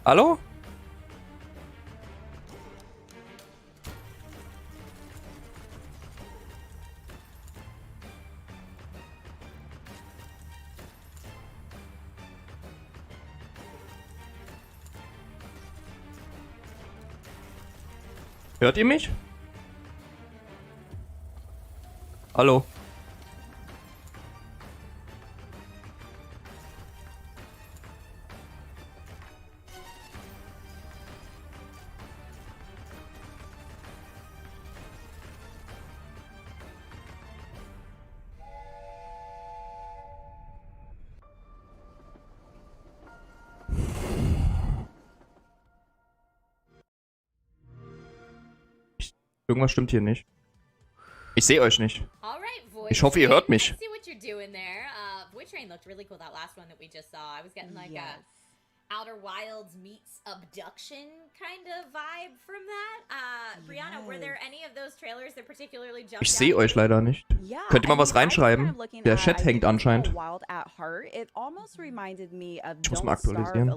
Hallo? Hört ihr mich? Hallo? Irgendwas stimmt hier nicht. Ich sehe euch nicht. Ich hoffe, ihr hört mich. Outer Wilds meets abduction kind of vibe from that. Brianna, were there any of those trailers that particularly jumped out? Ich sehe euch leider nicht. Könnt ihr mal was reinschreiben? Der Chat hängt anscheinend. Ich muss mal aktualisieren.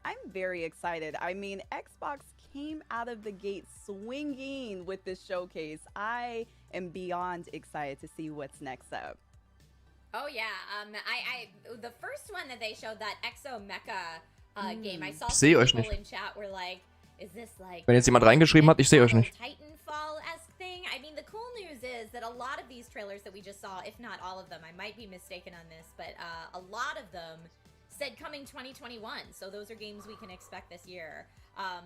I'm very excited. I mean, Xbox came out of the gate swinging with this showcase. I am beyond excited to see what's next up. Oh yeah, the first one that they showed, that Exo Mecha game, I saw some people nicht. in chat were like, is this like... Wenn jetzt jemand reingeschrieben hat, ich sehe euch nicht. Titanfall-esque thing? I mean, the cool news is that a lot of these trailers that we just saw, if not all of them, I might be mistaken on this, but a lot of them said coming 2021, so those are games we can expect this year.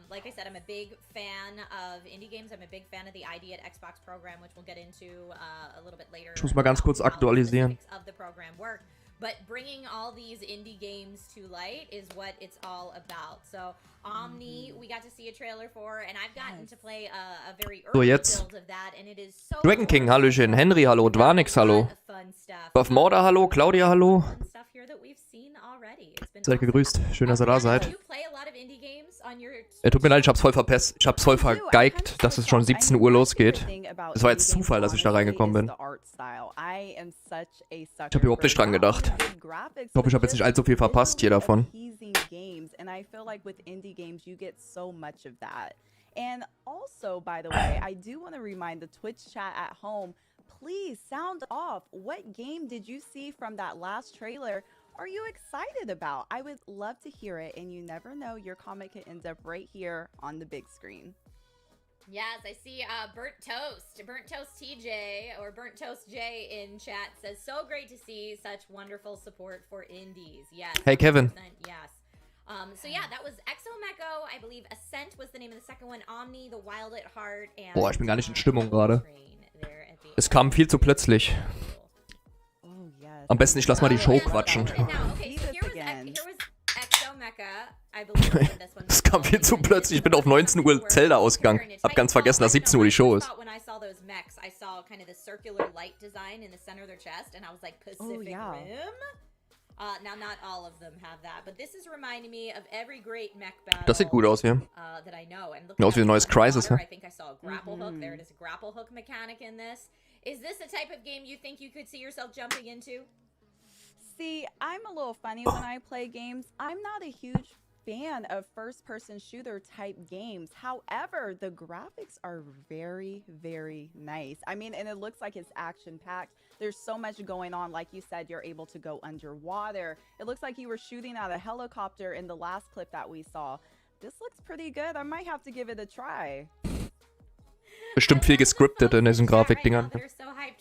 Like I said, I'm a big fan of indie games. I'm a big fan of the ID at Xbox program, which we'll get into a little bit later. Ich muss mal ganz kurz aktualisieren. Of the program work, but bringing all these indie games to light is what it's all about. So Omni, we got to see a trailer for, and I've gotten to play a very early build of that, and it is so Dragon King, Hallöchen, Henry, hallo, Dwanix, hallo. Buff Morder, hallo, Claudia, hallo. Seid gegrüßt, schön, dass ihr da seid. Tut mir leid, ich hab's voll verpasst. Ich hab's voll vergeigt, dass es schon 17 Uhr losgeht. Es war jetzt Zufall, dass ich da reingekommen bin. Ich hab überhaupt nicht dran gedacht. Ich hoffe, ich habe jetzt nicht allzu viel verpasst hier davon. And also, by the way, I do want to remind the Twitch chat at home, please sound off. What game did you see from that last trailer are you excited about? I would love to hear it, and you never know, your comment could end up right here on the big screen. Yes, I see Burnt Toast TJ, or Burnt Toast J in chat says, so great to see such wonderful support for indies. Yes. Hey, Kevin. Yes. So yeah, that was Exomecho. I believe Ascent was the name of the second one. Omni, The Wild at Heart, and... Boah, ich bin gar nicht in Stimmung gerade. Es kam viel zu plötzlich. Am besten, ich lass mal die Show quatschen. Es kam viel zu plötzlich. Ich bin auf 19 Uhr Zelda ausgegangen. Hab ganz vergessen, dass 17 Uhr die Show ist. Das sieht gut aus hier. Sieht aus wie ein neues Crisis, ja? Is this the type of game you think you could see yourself jumping into? See, I'm a little funny when I play games. I'm not a huge fan of first-person shooter type games. However, the graphics are very, very nice. I mean, and it looks like it's action-packed. There's so much going on. Like you said, you're able to go underwater. It looks like you were shooting at a helicopter in the last clip that we saw. This looks pretty good. I might have to give it a try. Bestimmt viel gescriptet in diesen Grafikdingern.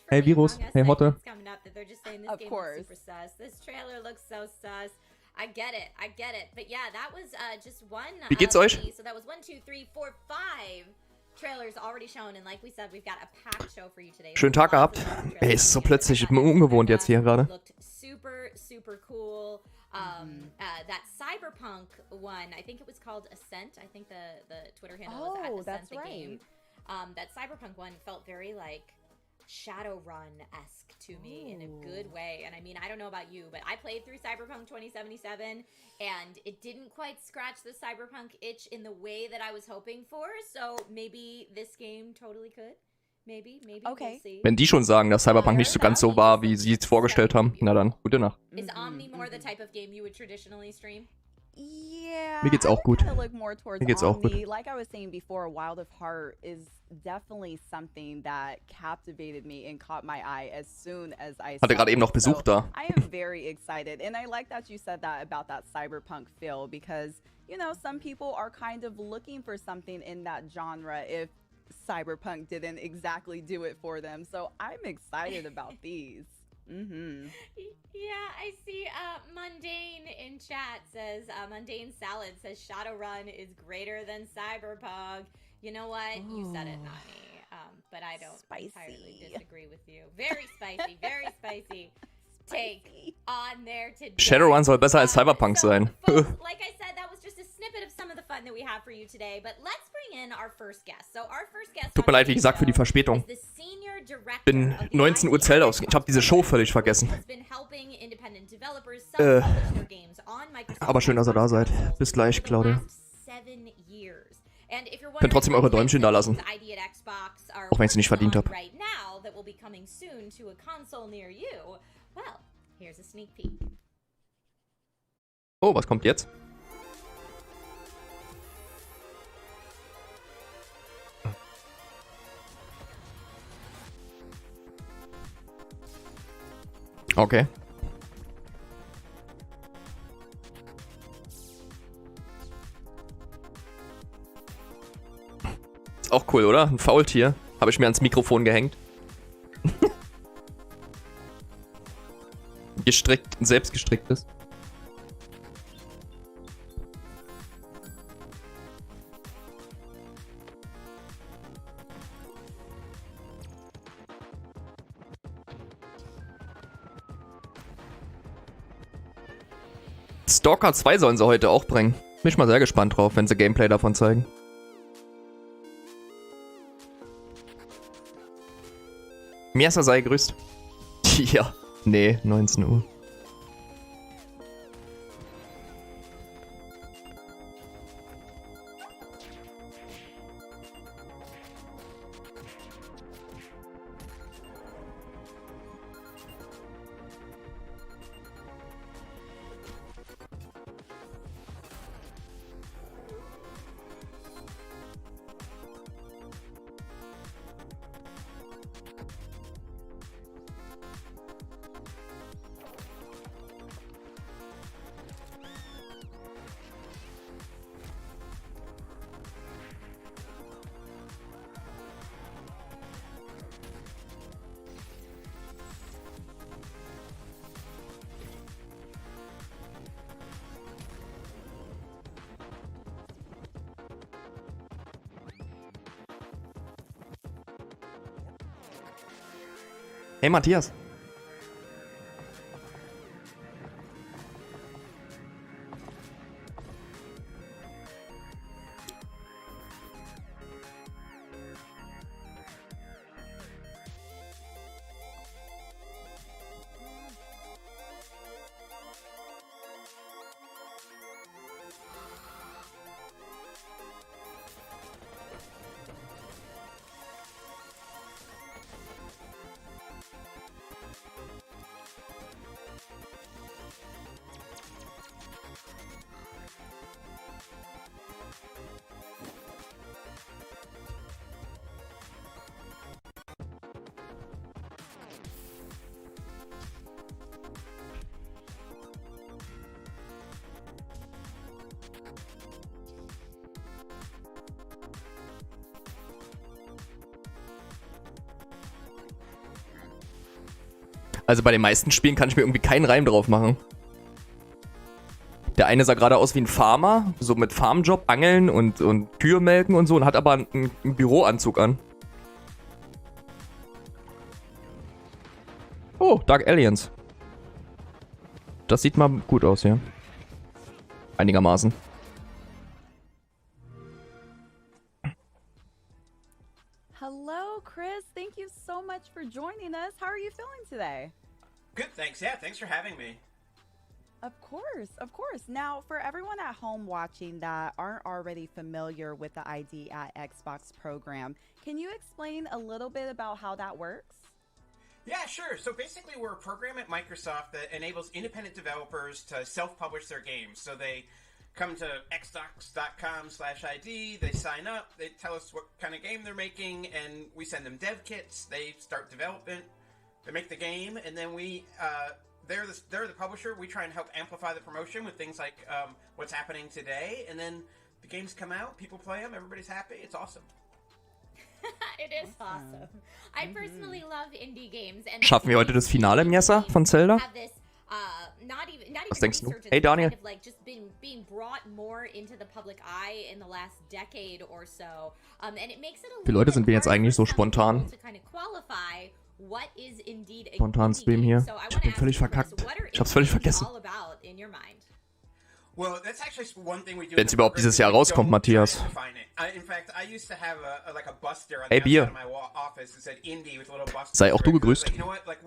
Hey Virus, hey Hotte. Of course. This trailer looks so sus. I get it. But yeah, that was just one. Wie geht's euch? So that was 1, 2, 3, 4, 5 trailers already shown, and like we said, we've got a packed show for you today. Schönen Tag gehabt. Ey, ist so plötzlich, ich bin ungewohnt jetzt hier gerade. Super cool. That cyberpunk one, I think it was called Ascent. I think the Twitter handle was at Ascent the game. That cyberpunk one felt very like Shadowrun-esque to me in a good way. And I mean, I don't know about you, but I played through Cyberpunk 2077 and it didn't quite scratch the cyberpunk itch in the way that I was hoping for. So maybe this game totally could. Maybe Okay. we'll see. Wenn die schon sagen, dass Cyberpunk nicht so ganz so war, wie sie es vorgestellt haben, na dann, gute Nacht. Is Omni more the type of game you would traditionally stream? Yeah, Mir geht's I auch would gut. kinda look more towards Mir geht's auch gut. Omni. Like I was saying before, Wild of Heart is definitely something that captivated me and caught my eye as soon as I Hatte saw gerade eben it. noch Besuch So da. I am very excited, and I like that you said that about that cyberpunk feel because, you know, some people are kind of looking for something in that genre if cyberpunk didn't exactly do it for them. So I'm excited about these. Yeah, I see Mundane in chat says, Mundane Salad says Shadowrun is greater than Cyberpunk. You know what? You said it, not me. But I don't entirely disagree with you. Very spicy take on there today. Shadowrun soll besser als Cyberpunk sein. Folks, like I said, that was just a snippet of some of the fun that we have for you today. But let's bring in our first guest. So our first guest Tut mir leid, wie gesagt, für die Verspätung. Bin 19 Uhr Zelt aus. Ich habe diese Show völlig vergessen. Aber schön, dass ihr da seid. Bis gleich, Claudia. Könnt trotzdem eure Däumchen da lassen. Auch wenn ich sie nicht verdient habe. Oh, was kommt jetzt? Okay. Ist auch cool, oder? Ein Faultier. Habe ich mir ans Mikrofon gehängt. Gestrickt, ein selbstgestricktes. Stalker 2 sollen sie heute auch bringen. Bin ich mal sehr gespannt drauf, wenn sie Gameplay davon zeigen. Miasa sei gegrüßt. Ja, nee, 19 Uhr. Hey Matthias. Also bei den meisten Spielen kann ich mir irgendwie keinen Reim drauf machen. Der eine sah gerade aus wie ein Farmer, so mit Farmjob, Angeln und Kühe melken und so, und hat aber einen Büroanzug an. Oh, Dark Aliens. Das sieht mal gut aus, ja. Einigermaßen. Hello, Chris. Thank you so much for joining us. How are you feeling today? Good, thanks. Yeah, thanks for having me. Of course, of course. Now, for everyone at home watching that aren't already familiar with the ID at Xbox program, can you explain a little bit about how that works? Yeah, sure. So basically, we're a program at Microsoft that enables independent developers to self-publish their games. So they come to xbox.com/ID, they sign up, they tell us what kind of game they're making, and we send them dev kits. They start development, they make the game, and then they're the publisher. We try and help amplify the promotion with things like what's happening today, and then the games come out, people play them, everybody's happy. It's awesome. It is awesome. I personally love indie games. And Schaffen wir heute das Finale im Jessa von Zelda? Have this, not even Was denkst du? research, Hey, it's Daniel. kind of like just being brought more into the public eye in the last decade or so. And it makes it a Wie viele Leute sind wir jetzt eigentlich so spontan? to kind of qualify what is indeed a Spontan indie Stream game. hier. So I Ich hab wanna den ask völlig you, Chris, verkackt. what are Ich hab's völlig indie games vergessen. all about in your mind? Well, that's actually one thing we do. Wenn's überhaupt dieses Jahr rauskommt, Matthias. In fact, I used to have a buster on Hey, the Bier. outside of my office that said indie with a little buster. Sei auch du gegrüßt. Like, you know what? Like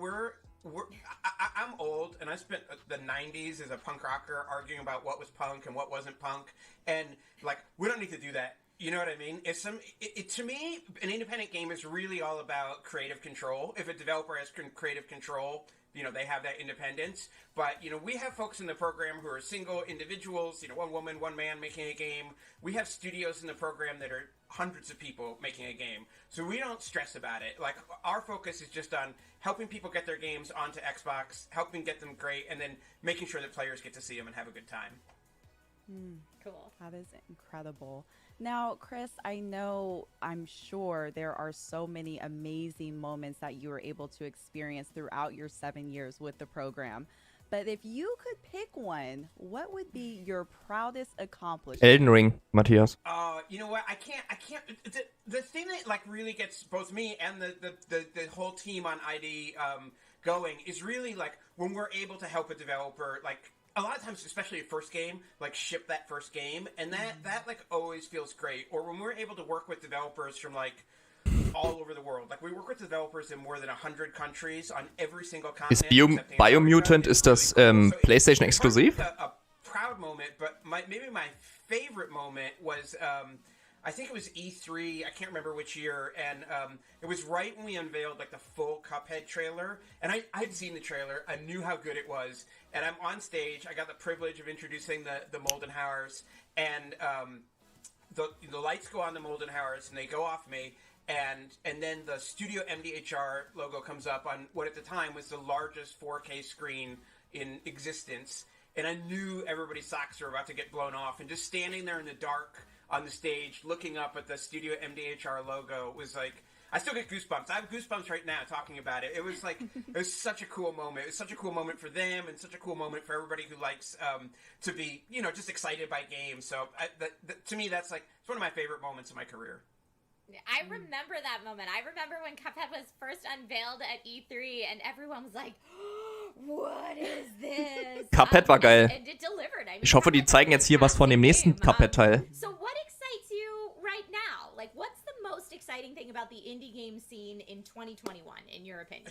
I'm old, and I spent the '90s as a punk rocker arguing about what was punk and what wasn't punk, and like we don't need to do that. You know what I mean? To me, an independent game is really all about creative control. If a developer has creative control, you know, they have that independence. But, you know, we have folks in the program who are single individuals, you know, one woman, one man making a game. We have studios in the program that are hundreds of people making a game. So we don't stress about it. Like, our focus is just on helping people get their games onto Xbox, helping get them great, and then making sure that players get to see them and have a good time. Cool. That is incredible. Now, Chris, I'm sure there are so many amazing moments that you were able to experience throughout your 7 years with the program. But if you could pick one, what would be your proudest accomplishment? Elden Ring, Matthias. You know what? I can't. The thing that like really gets both me and the whole team on ID going is really like when we're able to help a developer like. A lot of times, especially a first game, like ship that first game, and that like always feels great. Or when we're able to work with developers from like all over the world, like we work with developers in more than 100 countries on every single continent. Ist Biomutant, ist das PlayStation exklusiv? A proud moment, but maybe my favorite moment was I think it was E3. I can't remember which year, and it was right when we unveiled like the full Cuphead trailer. And I had seen the trailer. I knew how good it was, and I'm on stage. I got the privilege of introducing the Moldenhauers, and the lights go on the Moldenhauers, and they go off me, and then the Studio MDHR logo comes up on what at the time was the largest 4K screen in existence. And I knew everybody's socks were about to get blown off, and just standing there in the dark on the stage, looking up at the Studio MDHR logo was like, I still get goosebumps. I have goosebumps right now talking about it. It was like, it was such a cool moment. It was such a cool moment for them and such a cool moment for everybody who likes to be, you know, just excited by games. So to me, that's like, it's one of my favorite moments in my career. I remember that moment. I remember when Cuphead was first unveiled at E3 and everyone was like, what is this? Cuphead war geil. And it delivered. I mean, Ich hoffe, die zeigen jetzt hier was von dem nächsten Cuphead-Teil. So what excites you right now? Like, what's the most exciting thing about the indie game scene in 2021, in your opinion?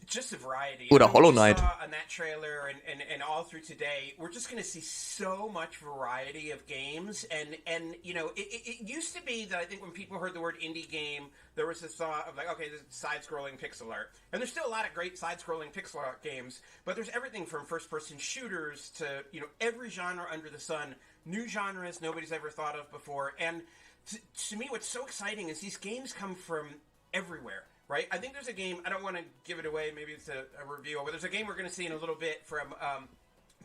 Just the variety. Oder Hollow Knight. On that trailer and all through today, we're just going to see so much variety of games. And you know, it used to be that I think when people heard the word indie game, there was this thought of like, okay, this is side-scrolling pixel art. And there's still a lot of great side-scrolling pixel art games, but there's everything from first-person shooters to, you know, every genre under the sun, new genres nobody's ever thought of before. And to me, what's so exciting is these games come from everywhere. Right? I think there's a game, I don't want to give it away, maybe it's a review, but there's a game we're going to see in a little bit from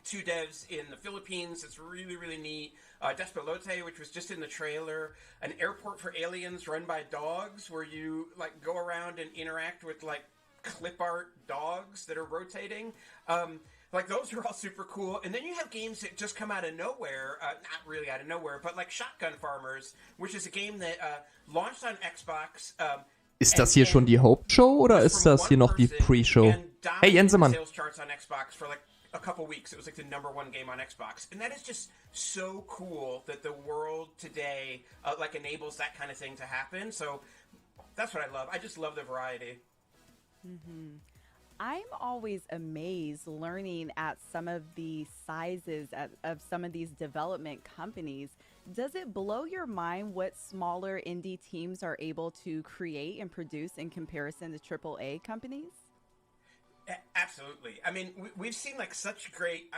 two devs in the Philippines. It's really, really neat. Despelote, which was just in the trailer. An airport for aliens run by dogs where you like go around and interact with like clip art dogs that are rotating. Like those are all super cool. And then you have games that just come out of nowhere, not really out of nowhere, but like Shotgun Farmers, which is a game that launched on Xbox. Ist das hier schon die Hauptshow oder ist das hier noch die Pre-Show? Hey Jensemann. Sales charts on Xbox for like a couple weeks. It was like the #1 game on Xbox, and that is just so cool that the world today like enables that kind of thing to happen. So that's what I love. I just love the variety. I'm always amazed learning at some of the sizes of some of these development companies. Does it blow your mind what smaller indie teams are able to create and produce in comparison to AAA companies? Absolutely. I mean, we've seen like such great,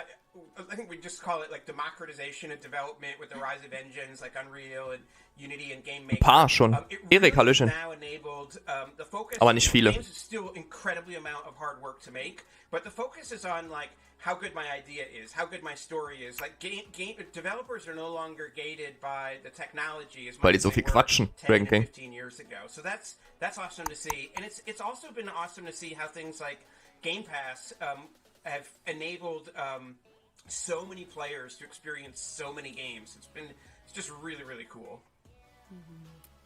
I think we just call it like democratization of development with the rise of engines like Unreal and Unity and Game Maker. Ein paar schon. Erik, Hallöchen. Now enabled the focus. Aber nicht viele. Games is still incredibly amount of hard work to make, but the focus is on like how good my idea is, how good my story is. Like game developers are no longer gated by the technology as much Weil die as so they viel were quatschen, 10 Dragon and King. 15 years ago. So that's awesome to see, and it's also been awesome to see how things like Game Pass have enabled so many players to experience so many games. It's just really, really cool.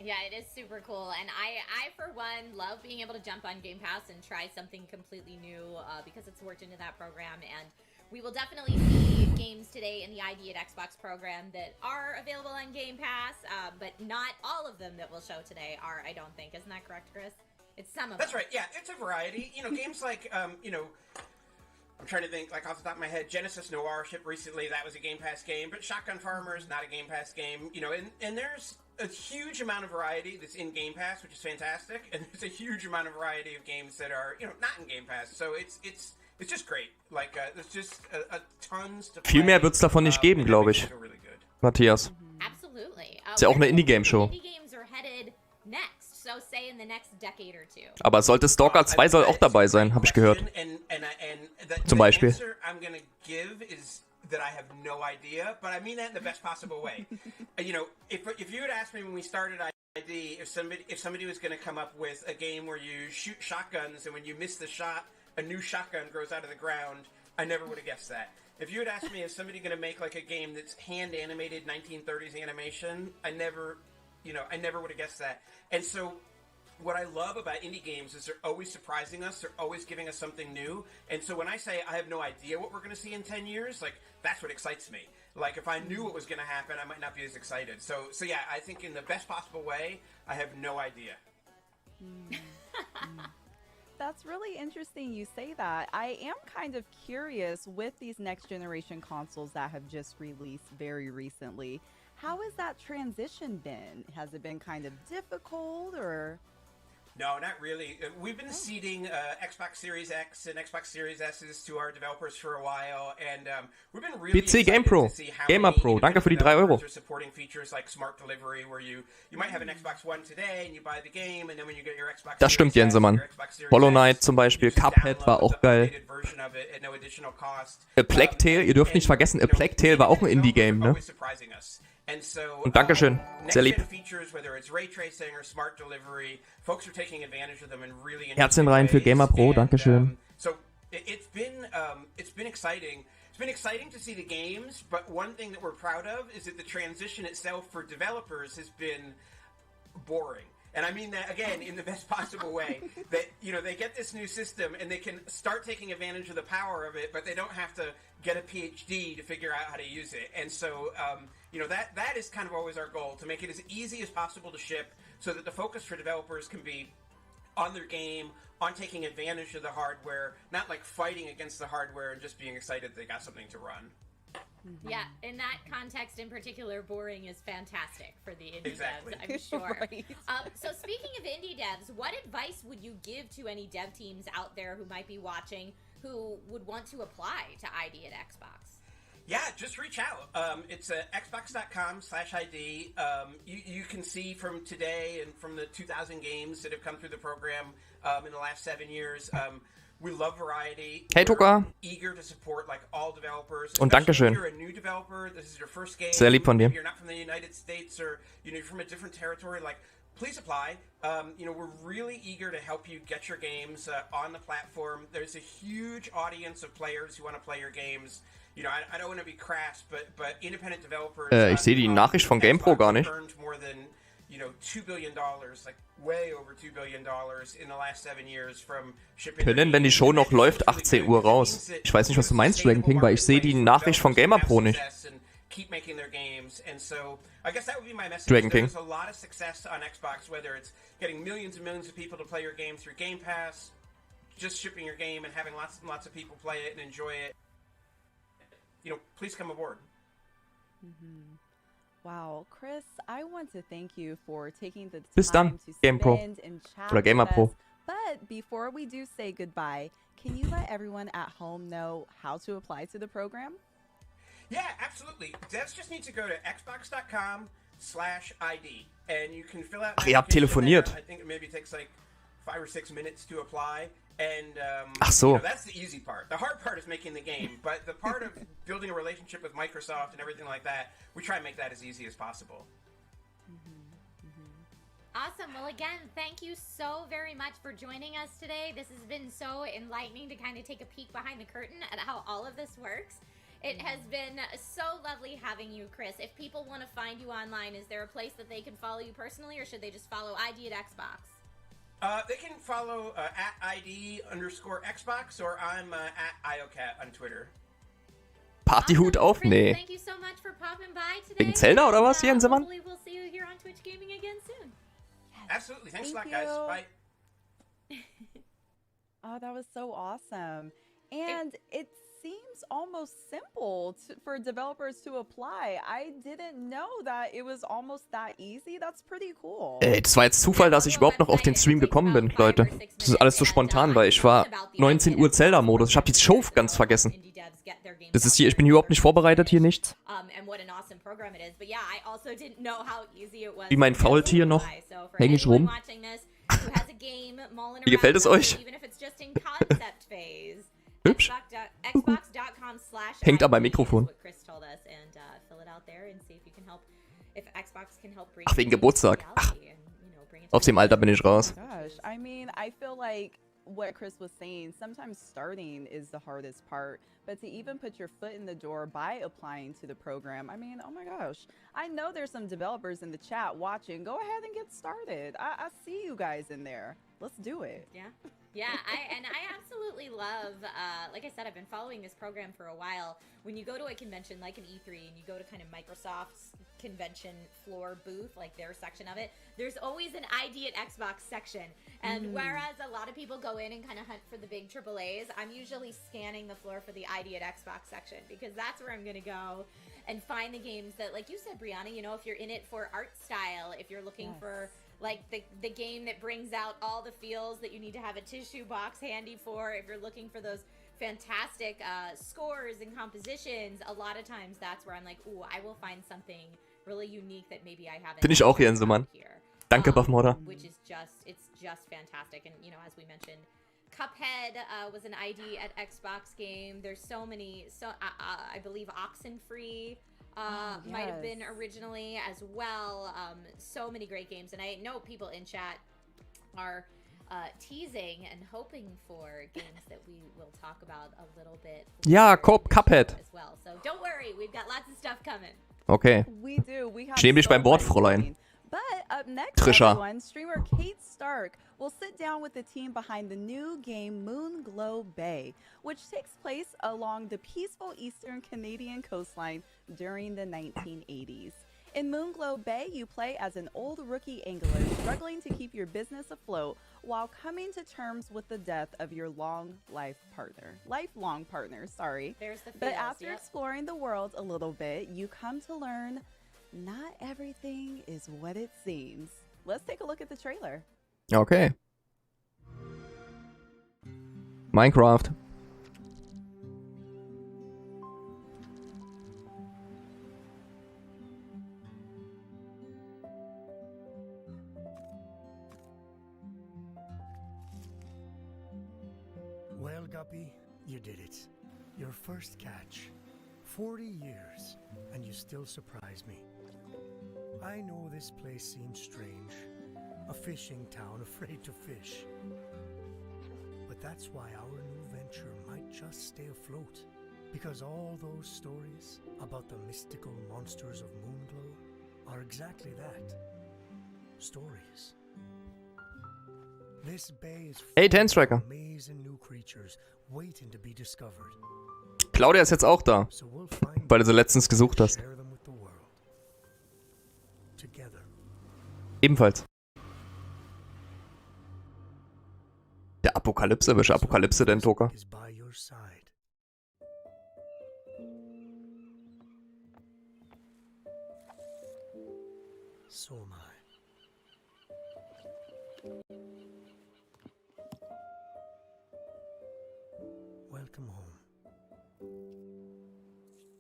Yeah, it is super cool, and I for one love being able to jump on Game Pass and try something completely new because it's worked into that program, and we will definitely see games today in the ID at Xbox program that are available on Game Pass, but not all of them that we'll show today are, I don't think. Isn't that correct, Chris? It's some of That's them. right. Yeah, it's a variety. You know, games like I'm trying to think, like off the top of my head, Genesis Noir shipped recently. That was a Game Pass game, but Shotgun Farmer is not a Game Pass game. You know, and there's a huge amount of variety that's in Game Pass, which is fantastic, and there's a huge amount of variety of games that are not in Game Pass. So it's just great. Like there's just a tons to play. Viel mehr wird's davon nicht geben, glaube ich. Really good. Matthias. Absolutely. Ist ja auch eine Indie-Game-Show. Indie games are headed next, so say in the next decade or two. Aber sollte Stalker 2 soll auch dabei sein, habe ich gehört. Zum Beispiel. The answer I'm gonna give is that I have no idea, but I mean that in the best possible way. You know, if you had asked me when we started ID if somebody was going to come up with a game where you shoot shotguns and when you miss the shot, a new shotgun grows out of the ground, I never would have guessed that. If you had asked me, is somebody going to make like a game that's hand animated 1930s animation, I never would have guessed that. And so what I love about indie games is they're always surprising us. They're always giving us something new. And so when I say I have no idea what we're going to see in 10 years, like that's what excites me. Like if I knew what was going to happen, I might not be as excited. So yeah, I think in the best possible way, I have no idea. That's really interesting you say that. I am kind of curious with these next generation consoles that have just released very recently. How has that transition been? Has it been kind of difficult or? No, not really. We've been seeding Xbox Series X and Xbox Series S's to our developers for a while, and we've been really PC Game Pro, Gamer Pro, danke für die 3 Euro. Supporting features like smart delivery, where you might have an Xbox One today and you buy the game, and then when you get your Xbox Das stimmt, Jensemann. Hollow Knight zum Beispiel, Cuphead war auch geil. A Plague Tale, ihr dürft nicht vergessen, A Plague Tale war auch ein Indie-Game, ne? Und Dankeschön, sehr lieb. Herzchen rein für Gamer Pro, Dankeschön. So it's been exciting. It's been exciting to see the games, but one thing that we're proud of is that the transition itself for developers has been boring. And I mean that, again, in the best possible way. That, they get this new system and they can start taking advantage of the power of it, but they don't have to get a PhD to figure out how to use it. And so, that is kind of always our goal, to make it as easy as possible to ship so that the focus for developers can be on their game, on taking advantage of the hardware, not like fighting against the hardware and just being excited they got something to run. Yeah, in that context in particular, boring is fantastic for the indie Exactly. devs, I'm sure. Right. So speaking of indie devs, what advice would you give to any dev teams out there who might be watching who would want to apply to ID at Xbox? Yeah, just reach out. It's xbox.com/ID. You can see from today and from the 2,000 games that have come through the program in the last 7 years. We love variety. Hey Tuka. Eager to support like all developers. Und Dankeschön. If you're a new developer, this is your first game. Sehr lieb von dir. Maybe you're not from the United States or you're from a different territory. Like, please apply. We're really eager to help you get your games on the platform. There's a huge audience of players who want to play your games. I don't want to be crass, but independent developers. Ich sehe die Nachricht von GamePro gar nicht. Earned more than $2 billion, like way over $2 billion in the last 7 years from shipping. Können, wenn die Show noch läuft, 18 Uhr raus. Ich weiß nicht, was du meinst, Dragon King, weil ich sehe die Nachricht von Gamer Pro nicht. Keep making their games, and so I guess that would be my message. Dragon King. There's a lot of success on Xbox, whether it's getting millions and millions of people to play your game through Game Pass, just shipping your game and having lots and lots of people play it and enjoy it, please come aboard. Wow, Chris, I want to thank you for taking the Bis time dann, to GamePro. spend and chat Oder Gamer with Pro. us. But before we do say goodbye, can you let everyone at home know how to apply to the program? Yeah, absolutely. Devs just need to go to xbox.com/ID and you can fill out. Ach, ihr habt telefoniert. I think it maybe takes like 5 or 6 minutes to apply. And Ach so. That's the easy part. The hard part is making the game, but the part of building a relationship with Microsoft and everything like that, we try and make that as easy as possible. Awesome. Well, again, thank you so very much for joining us today. This has been so enlightening to kind of take a peek behind the curtain at how all of this works. It has been so lovely having you, Chris. If people want to find you online, is there a place that they can follow you personally, or should they just follow ID at Xbox? They can follow at ID_Xbox, or I'm at IOCat on Twitter. Partyhut auf? Chris, Nee. thank you so much for popping by today. Wegen Zelda oder was, Jensemann? Hopefully we'll see you here on Twitch Gaming again soon. Absolutely. Thanks a lot, Thank guys. you. Bye. Oh, that was so awesome. And it seems almost simple for developers to apply. I didn't know that it was almost that easy. That's pretty cool. Das war jetzt Zufall, dass ich überhaupt noch auf den Stream gekommen bin, Leute. Das ist alles so spontan, weil ich war 19 Uhr Zelda-Modus. Ich habe die Show ganz vergessen. Das ist hier, ich bin hier überhaupt nicht vorbereitet, hier nichts. Wie mein Faultier noch. Häng ich rum. Wie gefällt es euch? Hübsch. Hängt aber am Mikrofon. Ach, wegen Geburtstag. Ach, aus dem Alter bin ich raus. Gosh, I mean, I feel like what Chris was saying, sometimes starting is the hardest part, but to even put your foot in the door by applying to the program, I mean, oh my gosh. I know there's some developers in the chat watching. Go ahead and get started. I see you guys in there. Let's do it. Yeah, I absolutely love, like I said, I've been following this program for a while. When you go to a convention like an E3 and you go to kind of Microsoft's convention floor booth, like their section of it, there's always an ID at Xbox section. And whereas a lot of people go in and kind of hunt for the big AAAs, I'm usually scanning the floor for the ID at Xbox section because that's where I'm going to go and find the games that, like you said, Brianna, you know, if you're in it for art style, if you're looking for like the game that brings out all the feels that you need to have a tissue box handy for, if you're looking for those fantastic scores and compositions, a lot of times that's where I'm like, ooh, I will find something really unique that maybe I haven't. Finde ich auch, Jensemann. Danke, Buffmodder. Which is it's just fantastic. And, you know, as we mentioned, Cuphead was an ID at Xbox game. There's so many, I believe Oxenfree might have been originally as well. So many great games. And I know people in chat are teasing and hoping for games that we will talk about a little bit. Ja, Cuphead. As well. So don't worry, we've got lots of stuff coming. Okay. We do. We have Ich nehme dich so beim Wort, much Fräulein. coming. But up next, Trisha. everyone, streamer Kate Stark will sit down with the team behind the new game Moonglow Bay, which takes place along the peaceful eastern Canadian coastline during the 1980s. In Moonglow Bay, you play as an old rookie angler struggling to keep your business afloat while coming to terms with the death of your lifelong partner, sorry. There's the But feels, after exploring the world a little bit, you come to learn not everything is what it seems. Let's take a look at the trailer. Okay. Minecraft. Well, Guppy, you did it. Your first catch. 40 years, and you still surprise me. I know this place seems strange. A fishing town afraid to fish. But that's why our new venture might just stay afloat. Because all those stories about the mystical monsters of Moonglow are exactly that. Stories. This bay is Hey, full of Tenstriker. amazing new creatures waiting to be discovered. Claudia ist jetzt auch da, So we'll find weil du sie letztens gesucht hast. share them with the world. Together. Ebenfalls. Der Apokalypse, welche Apokalypse denn, Toka? Is by your side. So am I. Welcome home.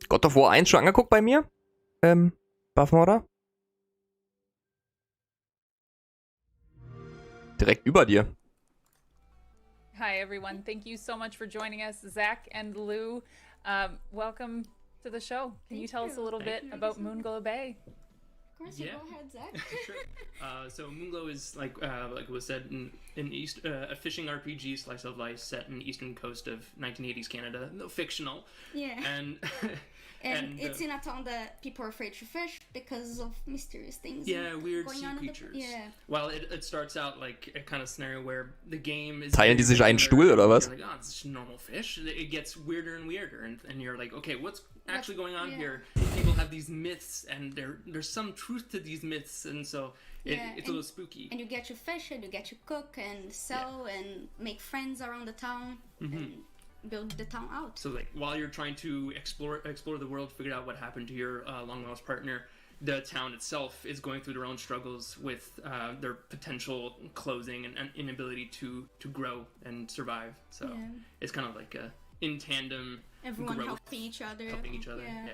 God of War 1 schon angeguckt bei mir? Werfen, oder? Direkt über dir. Hi, everyone. Thank you so much for joining us, Zach and Lou. Welcome to the show. Can you tell us a little bit about Moonglow Bay? Of course, Yeah. go ahead, Zach. Sure. So Moonglow is like it was said in East a fishing RPG slice of life set in the eastern coast of 1980s Canada, no fictional, Yeah. and And it's in a town that people are afraid to fish because of mysterious things. yeah, weird going sea on in the- creatures. yeah. Well, it starts out like a kind of scenario where the game is Teilen die sich einen regular, Stuhl, oder and was? you're like, oh, it's just normal fish. It gets weirder and weirder, and you're like, okay, what's actually going on yeah. here? People have these myths, and there's some truth to these myths, and so Yeah, it's a little spooky. And you get to fish and you get to cook and sell and make friends around the town and build the town out. So like while you're trying to explore the world, figure out what happened to your long lost partner, the town itself is going through their own struggles with their potential closing and inability to grow and survive. So Yeah. it's kind of like a in tandem Everyone growth, helping each other. helping each other. Yeah. Yeah.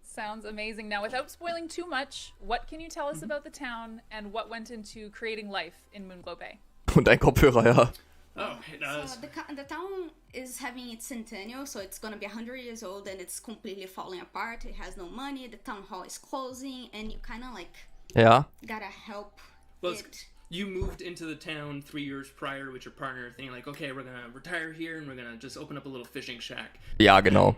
Sounds amazing. Now, without spoiling too much, what can you tell us about the town and what went into creating life in Moonglow Bay? Und ein Kopfhörer, ja. Oh, it does. So the town is having its centennial, so it's gonna be 100 years old and it's completely falling apart. It has no money, the town hall is closing, and you kind of like Ja. gotta help Well, it. you moved into the town 3 years prior with your partner, thinking like, okay, we're gonna retire here and we're gonna just open up a little fishing shack. Ja, genau.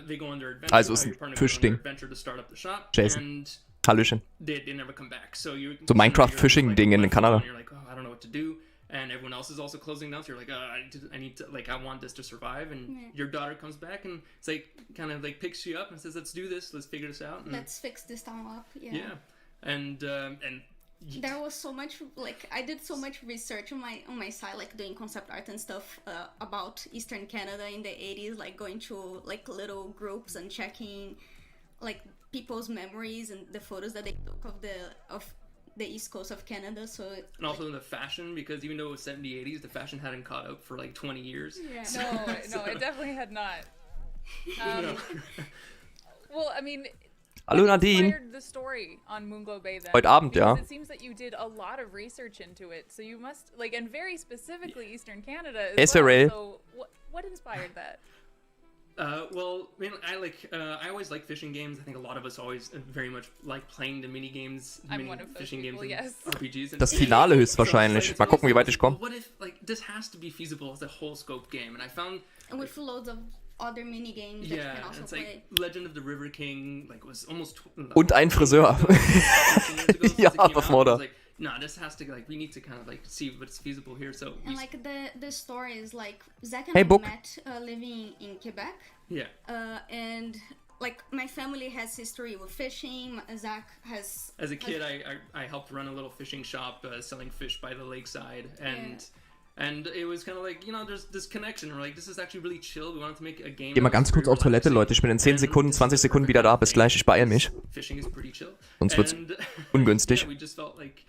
They go on their adventure. Also ist ein your partner goes on their Fischding. adventure to start up the shop, Jason. and Hallöchen. they never come back. So you So Minecraft-Fishing-Ding in left Kanada. alone, You're like, oh, I don't know what to do, and everyone else is also closing down. So you're like, I need to, like, I want this to survive. And your daughter comes back and it's like kind of like picks you up and says, let's do this, let's figure this out. And, Let's fix this town up. yeah, and There was so much, like, I did so much research on my side, like doing concept art and stuff about Eastern Canada in the 80s, like going to like little groups and checking like people's memories and the photos that they took of the East Coast of Canada. So and also the fashion, because even though it was set in the 80s, the fashion hadn't caught up for like 20 years. yeah. No, it definitely had not. Well, I mean, Hallo what Nadine. inspired the story on Moonglow Bay then? Heute Abend, ja. Because it seems that you did a lot of research into it, so you must, like, and very specifically Eastern Canada as Israel. well. So what inspired that? Well, I mean, I always like fishing games. I think a lot of us always very much like playing the mini games, I'm one of those fishing people, games, yes. and RPGs. And Das Finale höchstwahrscheinlich. it's Mal gucken, wie always weit ich komme. What if like this has to be feasible as a whole scope game? And I found And with loads of other mini games that you yeah, can also it's play. like Legend of the River King, like was almost Und ein Friseur. Ja, was war da? Like, nah, this has to like we need to kind of like see what's feasible here. So And like the story is like Zach and Hey, I Book. met living in Quebec. yeah, And like my family has history with fishing. Zach has as a kid, I helped run a little fishing shop selling fish by the lakeside, and it was kind of like, you know, there's this connection. We're like, this is actually really chill. We wanted to make a game. Geh mal that was ganz kurz very auf Toilette, relaxing. Leute. Ich bin in 10 And Sekunden, this 20 is the Sekunden wieder perfect da. Bis gleich. Ich beeile mich. Fishing is pretty chill. Sonst wird's And- ungünstig. Yeah, we just felt like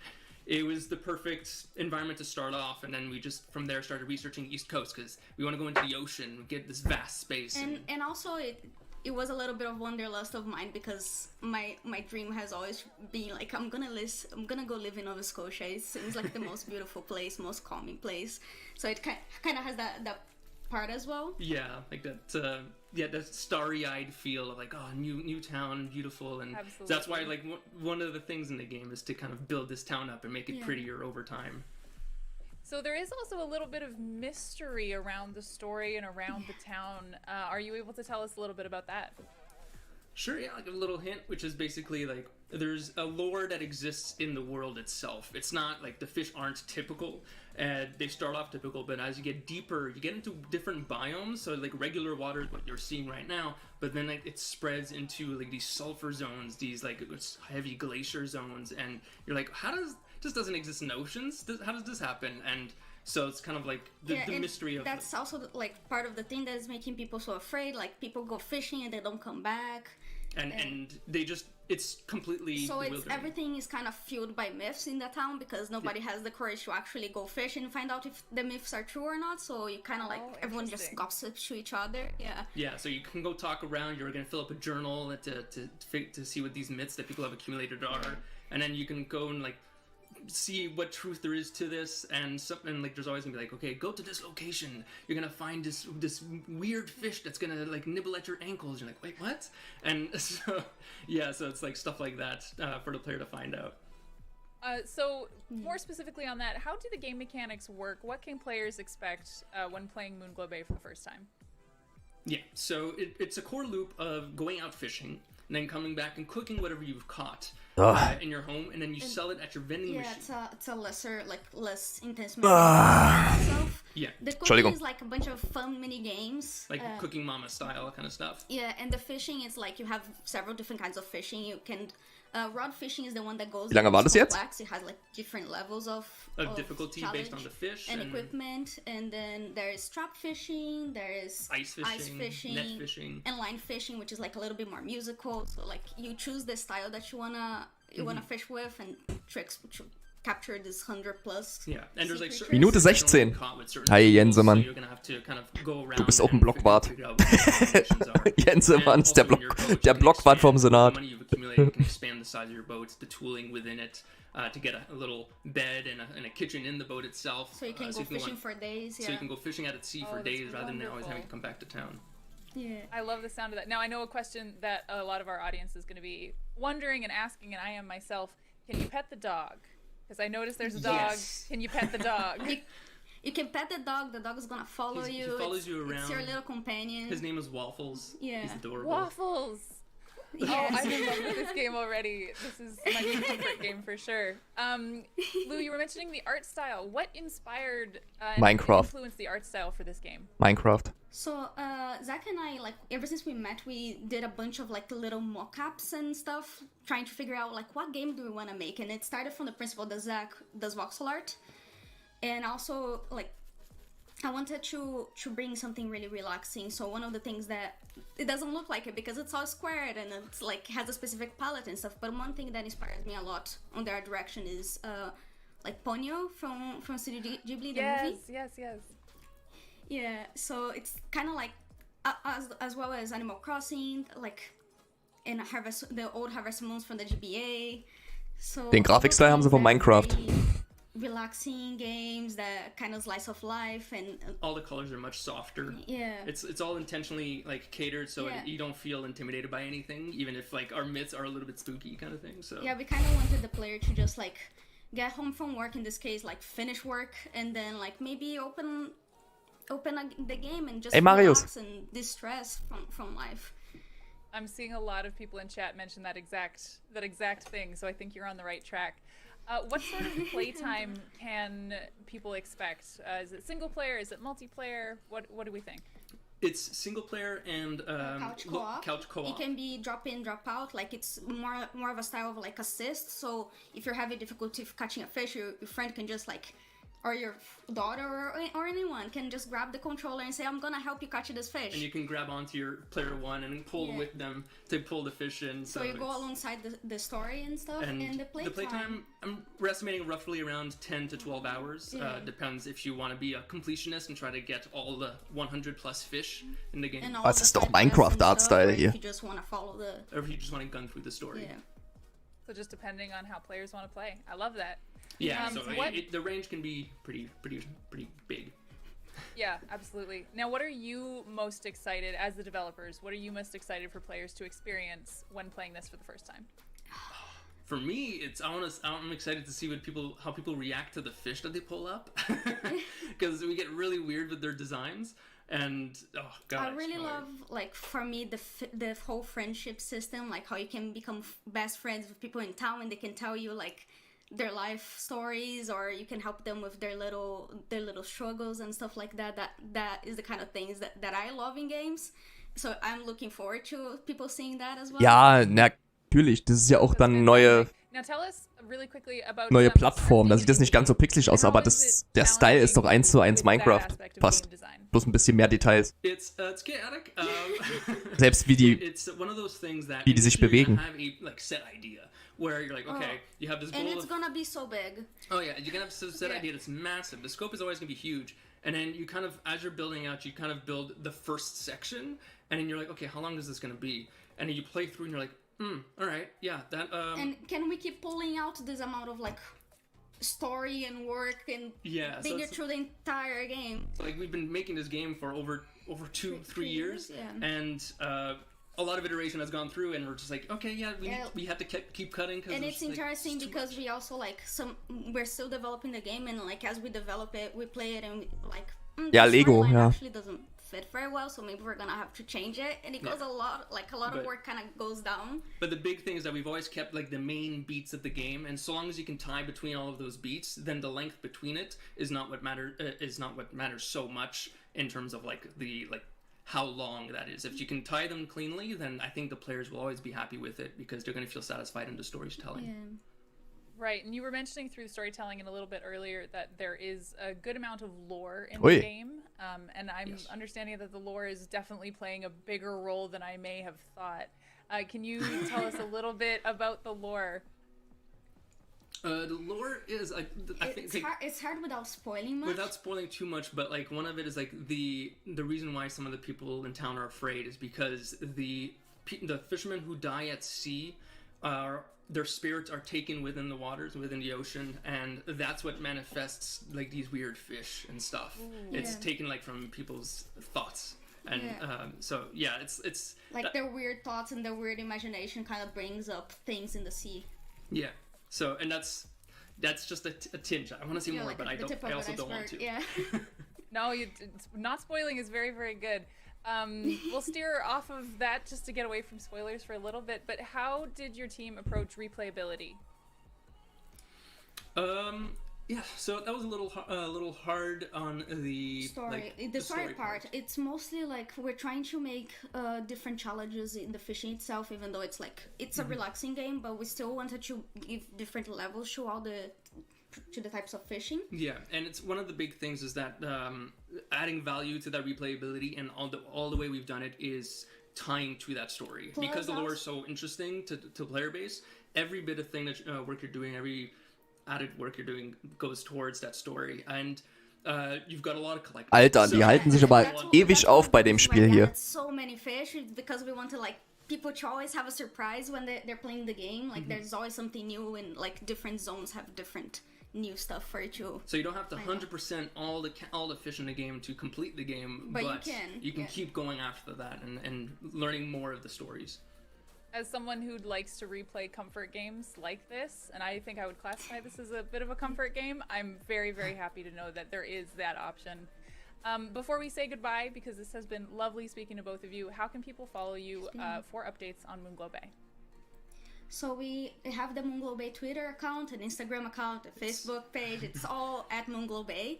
it was the perfect environment to start off, and then we just from there started researching East Coast because we want to go into the ocean, get this vast space. and also it was a little bit of wanderlust of mine because my dream has always been like I'm gonna go live in Nova Scotia. It seems like the most beautiful place, most calming place. So it kind of has that part as well. Yeah, like that. That starry-eyed feel of like, oh, new town, beautiful, and that's why like one of the things in the game is to kind of build this town up and make it prettier over time. So there is also a little bit of mystery around the story and around the town. Are you able to tell us a little bit about that? Sure, yeah, like a little hint, which is basically like there's a lore that exists in the world itself. It's not like the fish aren't typical, and they start off typical, but as you get deeper, you get into different biomes. So like regular water is what you're seeing right now, but then like, it spreads into like these sulfur zones, these like heavy glacier zones, and you're like, how does this doesn't exist in oceans? How does this happen? And So it's kind of like the and mystery of that's also like part of the thing that is making people so afraid. Like people go fishing and they don't come back. And they just, it's completely so bewildering. Everything is kind of fueled by myths in the town because nobody has the courage to actually go fish and find out if the myths are true or not. So you kind of like everyone just gossips to each other. Yeah, so you can go talk around. You're gonna fill up a journal to see what these myths that people have accumulated are, and then you can go and like see what truth there is to this, and something like there's always gonna be like, okay, go to this location, you're gonna find this weird fish that's gonna like nibble at your ankles. You're like, wait, what? And so it's like stuff like that for the player to find out. So more specifically on that, how do the game mechanics work? What can players expect when playing Moonglow Bay for the first time? Yeah, so it's a core loop of going out fishing and then coming back and cooking whatever you've caught in your home, and then you sell it at your vending machine. Yeah, it's a less intense mechanic itself. Yeah. The cooking is like a bunch of fun mini games. Like Cooking Mama style kind of stuff. Yeah, and the fishing is like you have several different kinds of fishing. You can rod fishing is the one that goes. Wie lange war das jetzt? It has like different levels of difficulty based on the fish and equipment, and then there is trap fishing, there is ice fishing, net fishing, and line fishing, which is like a little bit more musical. So like you choose the style that you wanna fish with and tricks to capture this 100+. Yeah, and there's like Minute 16. Hi Jensemann. So you're gonna have to kind of go around. Du bist auch ein Blockwart. Jensemann ist der Blockwart vom Senat. The money you've accumulated, you can expand the size of your boat, the tooling within it, to get a little bed and a kitchen in the boat itself. So you can go fishing for days. So you can go fishing out at sea for days rather than always having to come back to town. Yeah. I love the sound of that. Now, I know a question that a lot of our audience is going to be wondering and asking, and I am myself, can you pet the dog? Because I noticed there's a dog. Yes. Can you pet the dog? You can pet the dog is going to follow you. He follows you around. It's your little companion. His name is Waffles. Yeah. He's adorable. Waffles! Yes. Oh, I'm in love with this game already. This is my new comfort game for sure. Lou, you were mentioning the art style. What inspired and Minecraft. influenced the art style for this game? Minecraft. So Zach and I, like, ever since we met, we did a bunch of like little mock-ups and stuff, trying to figure out like what game do we want to make. And it started from the principle that Zach does voxel art, and also like I wanted to bring something really relaxing. So one of the things that it doesn't look like it because it's all squared and it's like has a specific palette and stuff. But one thing that inspires me a lot on their direction is like Ponyo from Studio Ghibli, the movie. Yes. Yeah, so it's kind of like as well as Animal Crossing, like in the old Harvest Moons from the GBA. So Den Grafikstyle haben sie von Minecraft. Relaxing games that kind of slice of life, and all the colors are much softer. Yeah, it's all intentionally like catered so you don't feel intimidated by anything, even if like our myths are a little bit spooky kind of thing. So yeah, we kind of wanted the player to just like get home from work, in this case like finish work, and then like maybe open the game and just relax and distress from life. I'm seeing a lot of people in chat mention that exact thing, so I think you're on the right track. What sort of playtime can people expect? Is it single player? Is it multiplayer? What do we think? It's single player and couch co-op. It can be drop in, drop out. Like it's more of a style of like assist. So if you're having difficulty catching a fish, your friend can just like, or your daughter or anyone can just grab the controller and say, I'm gonna help you catch this fish. And you can grab onto your player one and pull with them to pull the fish in. So you go alongside the story and stuff, and the playtime. We're estimating roughly around 10 to 12 hours. Depends if you want to be a completionist and try to get all the 100+ fish in the game. Das ist doch Minecraft Artstyle hier. If you just want to follow or if you just want to gun through the story. Yeah. So just depending on how players want to play. I love that. Yeah, so the range can be pretty big. Yeah, absolutely. Now, what are you most excited, as the developers, what are you most excited for players to experience when playing this for the first time? For me, I'm excited to see how people react to the fish that they pull up, because we get really weird with their designs. And oh god, I really love, like, for me, the whole friendship system, like how you can become best friends with people in town and they can tell you like their life stories, or you can help them with their little struggles and stuff like that. That is the kind of things that I love in games. So I'm looking forward to people seeing that as well. Ja, natürlich. Das ist ja auch dann neue Now tell us really quickly about Neue Plattform, da surfing sieht das nicht ganz so pixelig aus, aber der Style ist doch 1:1 Minecraft. Fast. Bloß ein bisschen mehr Details. It's chaotic. Selbst wie it's one of those things that wie die sich bewegen. have a like set idea where you're like, okay, you have this goal And it's of, gonna be so big. oh yeah, you're gonna have a set idea that's massive. The scope is always gonna be huge, and then you kind of, as you're building out, you kind of build the first section, and then you're like, okay, how long is this gonna be? And then you play through, and you're like, all right, yeah, that. And can we keep pulling out this amount of like story and work and being it through the entire game? Like, we've been making this game for over 2-3 years, and a lot of iteration has gone through, and we're just like, okay, we have to keep cutting. And it's interesting because we also like we're still developing the game, and like as we develop it, we play it, and like Ja, Lego, ja. actually doesn't fit very well, so maybe we're gonna have to change it, and it goes a lot of work kind of goes down. But the big thing is that we've always kept like the main beats of the game, and so long as you can tie between all of those beats, then the length between it is not what matters so much in terms of like how long that is. If you can tie them cleanly, then I think the players will always be happy with it because they're going to feel satisfied in the storytelling. Yeah. Right, and you were mentioning through storytelling and a little bit earlier that there is a good amount of lore in the game, and I'm understanding that the lore is definitely playing a bigger role than I may have thought. Can you tell us a little bit about the lore? The lore is, I think, it's hard without spoiling much. Without spoiling too much, but like one of it is like the reason why some of the people in town are afraid is because the fishermen who die at sea their spirits are taken within the waters, within the ocean, and that's what manifests like these weird fish and stuff. It's taken like from people's thoughts, and so yeah, it's like their weird thoughts and their weird imagination kind of brings up things in the sea. Yeah. So, and that's just a tinge. I want to see more, like but I also don't want to. Yeah. No, not spoiling is very, very good. We'll steer off of that just to get away from spoilers for a little bit, but how did your team approach replayability? Yeah, so that was a little hard on the story. The story part. It's mostly like we're trying to make different challenges in the fishing itself, even though it's like it's a relaxing game, but we still wanted to give different levels to the types of fishing. Yeah, and it's one of the big things is that adding value to that replayability, and all the way we've done it is tying to that story. Plus because the lore is so interesting to player base. Every bit of thing that work you're doing, every added work you're doing goes towards that story, and you've got a lot of collectibles. Alter, die halten sich aber ewig auf bei dem Spiel hier. So many fish because we want to like people to always have a surprise when they're playing the game. Like there's always something new, and like different zones have different new stuff for you too. So you don't have to 100% all the fish in the game to complete the game, but you can keep going after that and learning more of the stories. As someone who likes to replay comfort games like this, and I think I would classify this as a bit of a comfort game, I'm very, very happy to know that there is that option. Before we say goodbye, because this has been lovely speaking to both of you, how can people follow you for updates on Moonglow Bay? So we have the Moonglow Bay Twitter account, an Instagram account, a Facebook page. It's all at Moonglow Bay.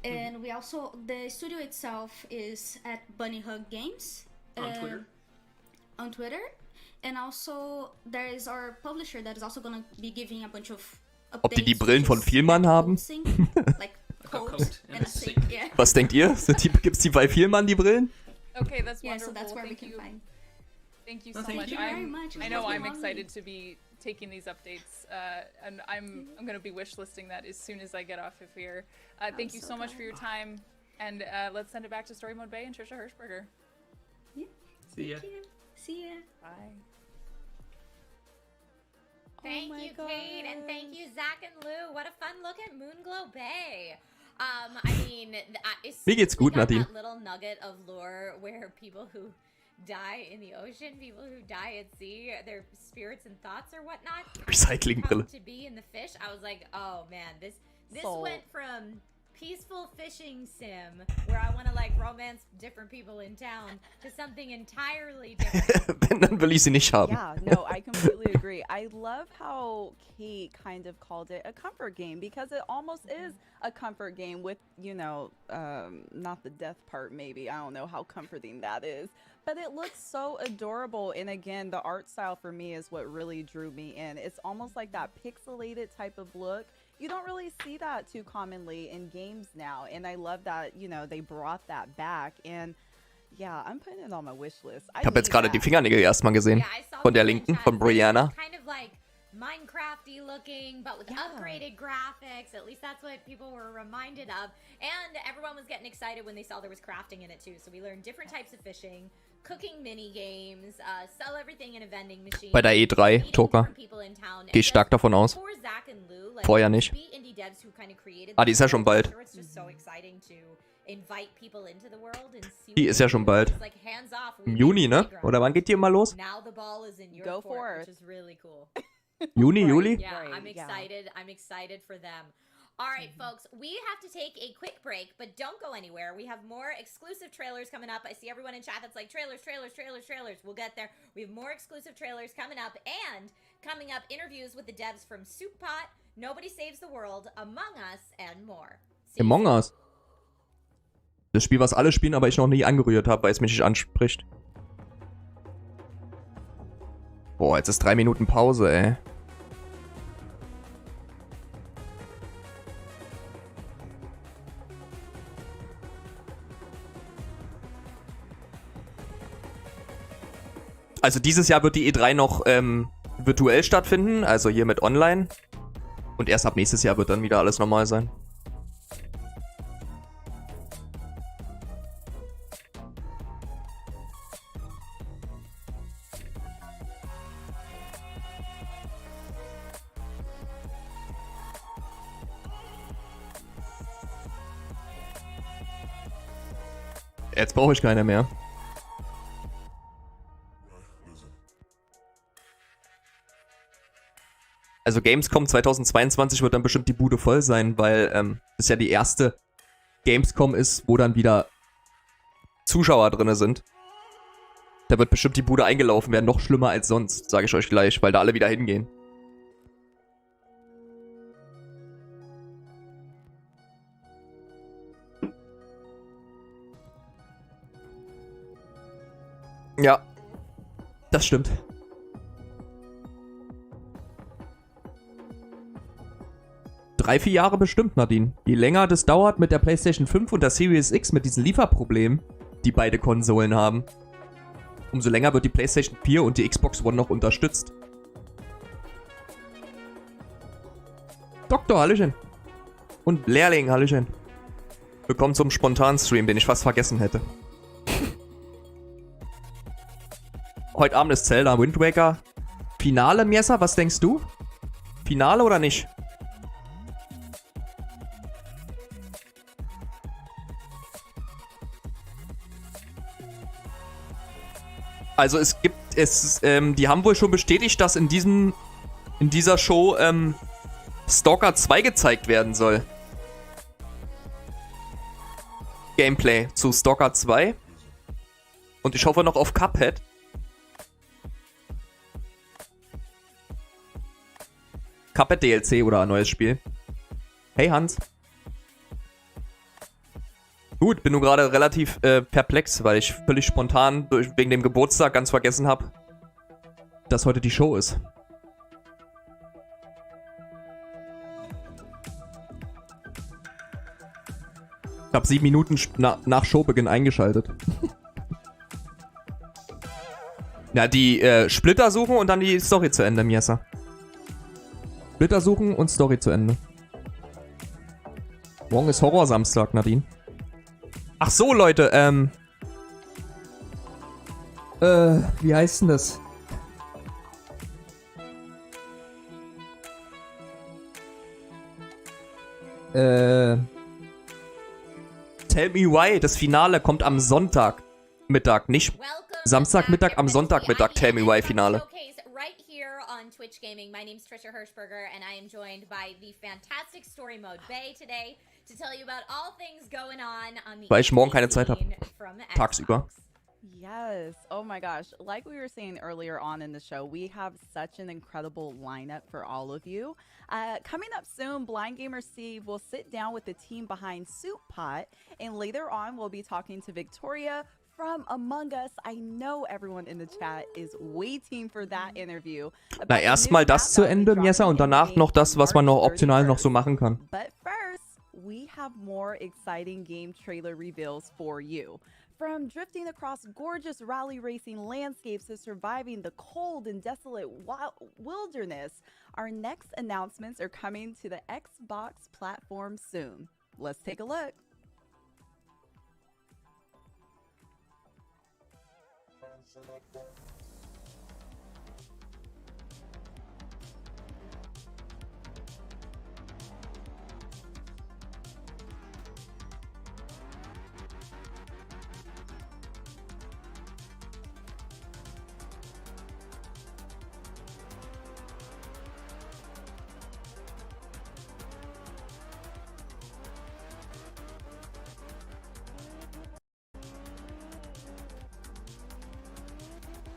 And we also, the studio itself is at Bunny Hug Games. On Twitter. And also, there is our publisher that is also going to be giving a bunch of updates. Ob die Brillen von Vielmann haben? Like coat and a sink. Yeah. Was denkt ihr? Gibt's die bei Vielmann, die Brillen? Okay, that's wonderful. Yeah, so that's where we can find. Thank you so Thank much. you very much. I know I'm excited to be taking these updates, and I'm going to be wish listing that as soon as I get off of here. Thank you so much for your time, and let's send it back to Story Mode Bay and Trisha Hirschberger. Yeah. See ya. See ya. Bye. Thank you, Kate, and thank you, Zach and Lou. What a fun look at Moonglow Bay. I mean, Mir geht's gut, Nadine. That little nugget of lore where people who die in the ocean, people who die at sea, their spirits and thoughts or whatnot, Recyclingbrille. to be in the fish. I was like, oh man, this went from peaceful fishing sim where I want to like romance different people in town to something entirely different. Wenn, dann will ich sie nicht haben. Yeah, no, I completely agree. I love how Kate kind of called it a comfort game because it almost is a comfort game with, you know, not the death part maybe. I don't know how comforting that is. But it looks so adorable. And again, the art style for me is what really drew me in. It's almost like that pixelated type of look. You don't really see that too commonly in games now. And I love that, you know, they brought that back. And yeah, I'm putting it on my wish list. Ich habe jetzt gerade die Fingernägel erstmal gesehen. Von der linken, von Brianna. Kind of like Minecrafty looking, but with upgraded graphics. At least that's what people were reminded of. And everyone was getting excited when they saw there was crafting in it too. So we learned different types of fishing, cooking mini games, sell everything in a vending machine. Bei der E3, Toka. Gehe ich stark davon aus. Vorher nicht. Ah, die ist ja schon bald. Die ist ja schon bald. Im Juni, ne? Oder wann geht die immer los? Go for it. Juni, Juli? Yeah, I'm excited. I'm excited for them. All right, folks, we have to take a quick break, but don't go anywhere. We have more exclusive trailers coming up. I see everyone in chat that's like, trailers, trailers, trailers, trailers. We'll get there. We have more exclusive trailers coming up, and coming up, interviews with the devs from Soup Pot, Nobody Saves the World, Among Us, and more. Among Us? Das Spiel, was alle spielen, aber ich noch nie angerührt habe, weil es mich nicht anspricht. Boah, jetzt ist 3 Minuten Pause, ey. Also dieses Jahr wird die E3 noch virtuell stattfinden, also hier mit online. Und erst ab nächstes Jahr wird dann wieder alles normal sein. Jetzt brauche ich keine mehr. Also Gamescom 2022 wird dann bestimmt die Bude voll sein, weil das ja die erste Gamescom ist, wo dann wieder Zuschauer drin sind. Da wird bestimmt die Bude eingelaufen werden, noch schlimmer als sonst, sage ich euch gleich, weil da alle wieder hingehen. Ja, das stimmt. Drei, 4 Jahre bestimmt, Nadine. Je länger das dauert mit der PlayStation 5 und der Series X mit diesen Lieferproblemen, die beide Konsolen haben, umso länger wird die PlayStation 4 und die Xbox One noch unterstützt. Doktor, Hallöchen. Und Lehrling, Hallöchen. Willkommen zum Spontan-Stream, den ich fast vergessen hätte. Heute Abend ist Zelda Wind Waker. Finale, Miesa, was denkst du? Finale oder nicht? Also die haben wohl schon bestätigt, dass in dieser Show Stalker 2 gezeigt werden soll. Gameplay zu Stalker 2. Und ich hoffe noch auf Cuphead. Cuphead DLC oder ein neues Spiel. Hey Hans. Gut, bin nur gerade relativ perplex, weil ich völlig spontan wegen dem Geburtstag ganz vergessen habe, dass heute die Show ist. Ich habe 7 Minuten nach Showbeginn eingeschaltet. Ja, die Splitter suchen und dann die Story zu Ende, Miesa. Splitter suchen und Story zu Ende. Morgen ist Horror-Samstag, Nadine. Ach so, Leute, wie heißt denn das? Tell Me Why, das Finale kommt am Sonntagmittag, nicht Samstagmittag, am Sonntagmittag, Tell Me Why Finale. On Twitch Gaming. My name's Trisha Hirschberger, and I am joined by the fantastic Story Mode Bay today to tell you about all things going on the Weil ich morgen keine Zeit habe. Tagsüber. Yes. Oh my gosh. Like we were saying earlier on in the show, we have such an incredible lineup for all of you. Coming up soon, Blind Gamer Steve will sit down with the team behind Soup Pot, and later on we'll be talking to Victoria from Among Us. I know everyone in the chat is waiting for that interview. Na, erstmal das zu Ende, Miesa, und danach noch das, was man noch optional noch so machen kann. But first, we have more exciting game trailer reveals for you. From drifting across gorgeous rally racing landscapes to surviving the cold and desolate wilderness, our next announcements are coming to the Xbox platform soon. Let's take a look.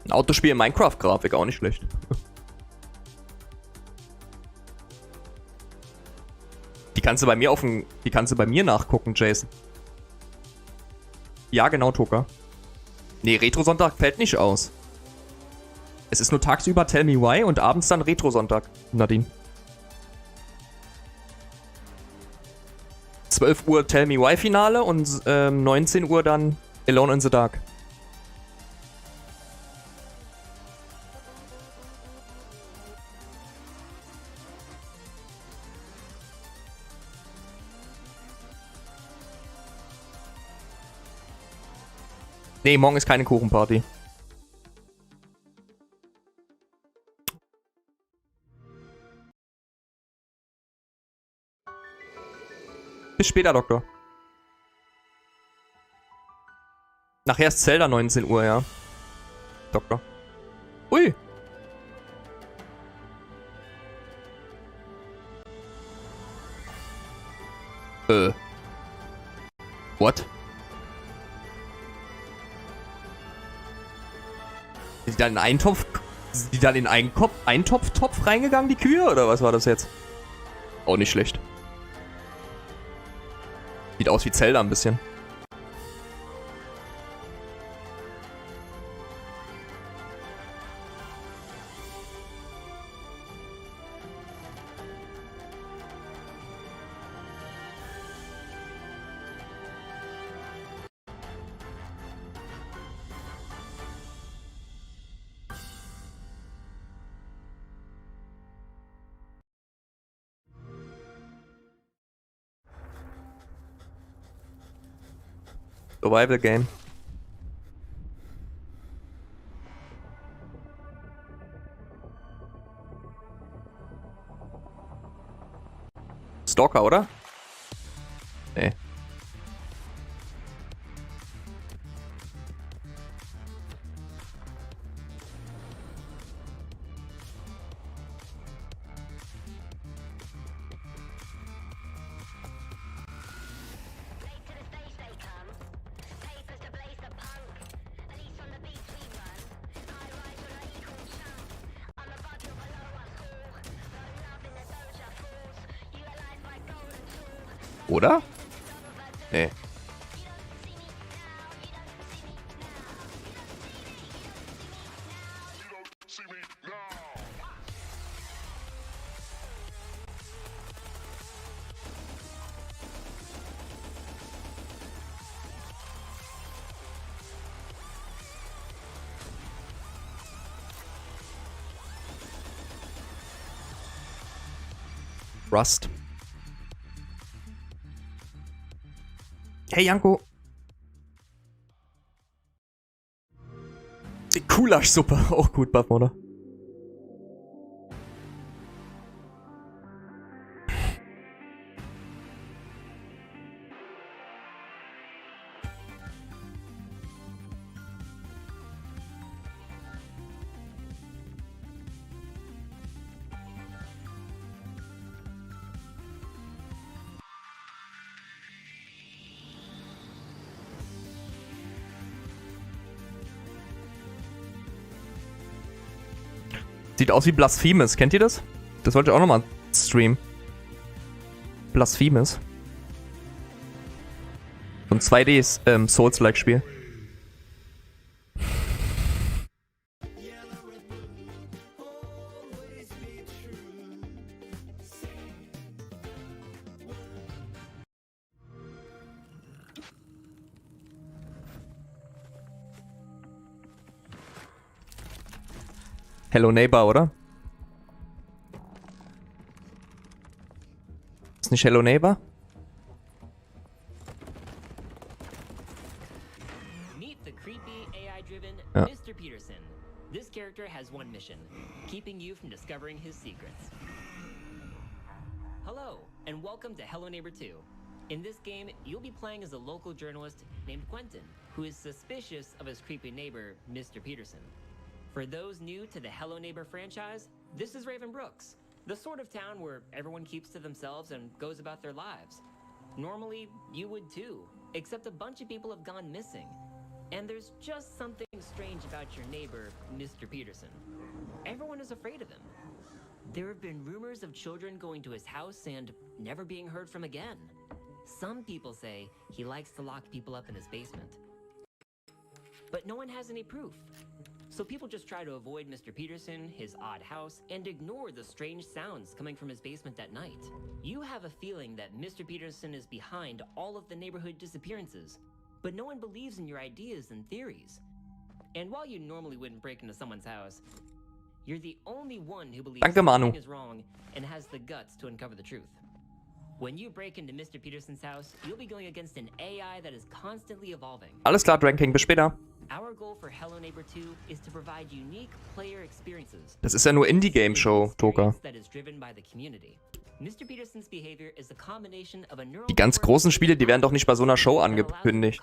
Ein Autospiel in Minecraft-Grafik, auch nicht schlecht. Die kannst du bei mir nachgucken, Jason. Ja, genau, Toka. Nee, Retro-Sonntag fällt nicht aus. Es ist nur tagsüber Tell Me Why und abends dann Retro-Sonntag, Nadine. 12 Uhr Tell Me Why Finale und 19 Uhr dann Alone in the Dark. Nee, morgen ist keine Kuchenparty. Bis später, Doktor. Nachher ist Zelda 19 Uhr, ja. Doktor. Ui. What? Sind die dann in einen Topf, sind die dann in einen Eintopf reingegangen, die Kühe? Oder was war das jetzt? Auch nicht schlecht. Sieht aus wie Zelda ein bisschen. Survival Game. Stalker, oder? Nee. Oder? Nee. Rust. Hey Janko. Die Gulaschsuppe, auch gut, Buff, oder? Sieht aus wie Blasphemous. Kennt ihr das? Das wollte ich auch nochmal streamen. Blasphemous. So ein 2D Souls-like Spiel. Hello Neighbor, oder? Ist nicht Hello Neighbor? Meet the creepy AI-driven Ja. Mr. Peterson. This character has one mission: keeping you from discovering his secrets. Hello, and welcome to Hello Neighbor 2. In this game, you'll be playing as a local journalist named Quentin, who is suspicious of his creepy neighbor, Mr. Peterson. For those new to the Hello Neighbor franchise, this is Raven Brooks, the sort of town where everyone keeps to themselves and goes about their lives. Normally, you would too, except a bunch of people have gone missing. And there's just something strange about your neighbor, Mr. Peterson. Everyone is afraid of him. There have been rumors of children going to his house and never being heard from again. Some people say he likes to lock people up in his basement. But no one has any proof. So people just try to avoid Mr. Peterson, his odd house, and ignore the strange sounds coming from his basement at night. You have a feeling that Mr. Peterson is behind all of the neighborhood disappearances, but no one believes in your ideas and theories. And while you normally wouldn't break into someone's house, you're the only one who believes Danke, Manu. something is wrong and has the guts to uncover the truth. When you break into Mr. Peterson's house, you'll be going against an AI that is constantly evolving. Alles klar, Ranking, bis später. Our goal for Hello Neighbor 2 is to provide unique player experiences. Das ist ja nur Indie-Game-Show, Toka. That is driven by the community. Mr. Peterson's behavior is a combination of a neural Die ganz großen Spiele, die werden doch nicht bei so einer Show angekündigt.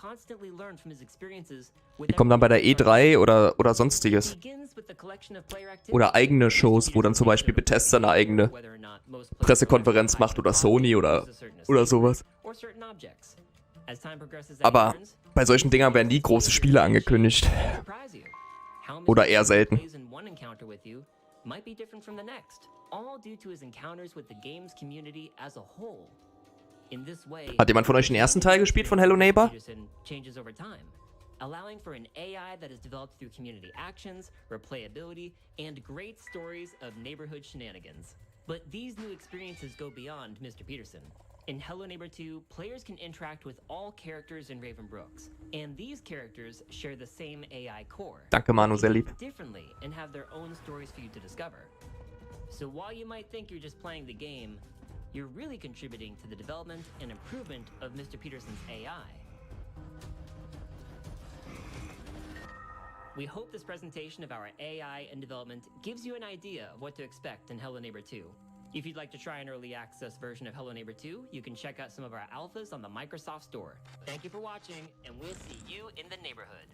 Die kommen dann bei der E3 oder sonstiges. Oder eigene Shows, wo dann zum Beispiel Bethesda eine eigene Pressekonferenz macht oder Sony oder sowas. Aber bei solchen Dingern werden nie große Spiele angekündigt. Oder eher selten. Might be different from the next, all due to his encounters with the game's community as a whole. In this way, Hat jemand von euch den ersten Teil gespielt von Hello Neighbor? Peterson changes over time, allowing for an AI that is developed through community actions, replayability, and great stories of neighborhood shenanigans. But these new experiences go beyond Mr. Peterson. In Hello Neighbor 2, players can interact with all characters in Raven Brooks, and these characters share the same AI core. Danke, Manu, sehr lieb. Differently and have their own stories for you to discover. So while you might think you're just playing the game, you're really contributing to the development and improvement of Mr. Peterson's AI. We hope this presentation of our AI and development gives you an idea of what to expect in Hello Neighbor 2. If you'd like to try an early access version of Hello Neighbor 2, you can check out some of our alphas on the Microsoft Store. Thank you for watching, and we'll see you in the neighborhood.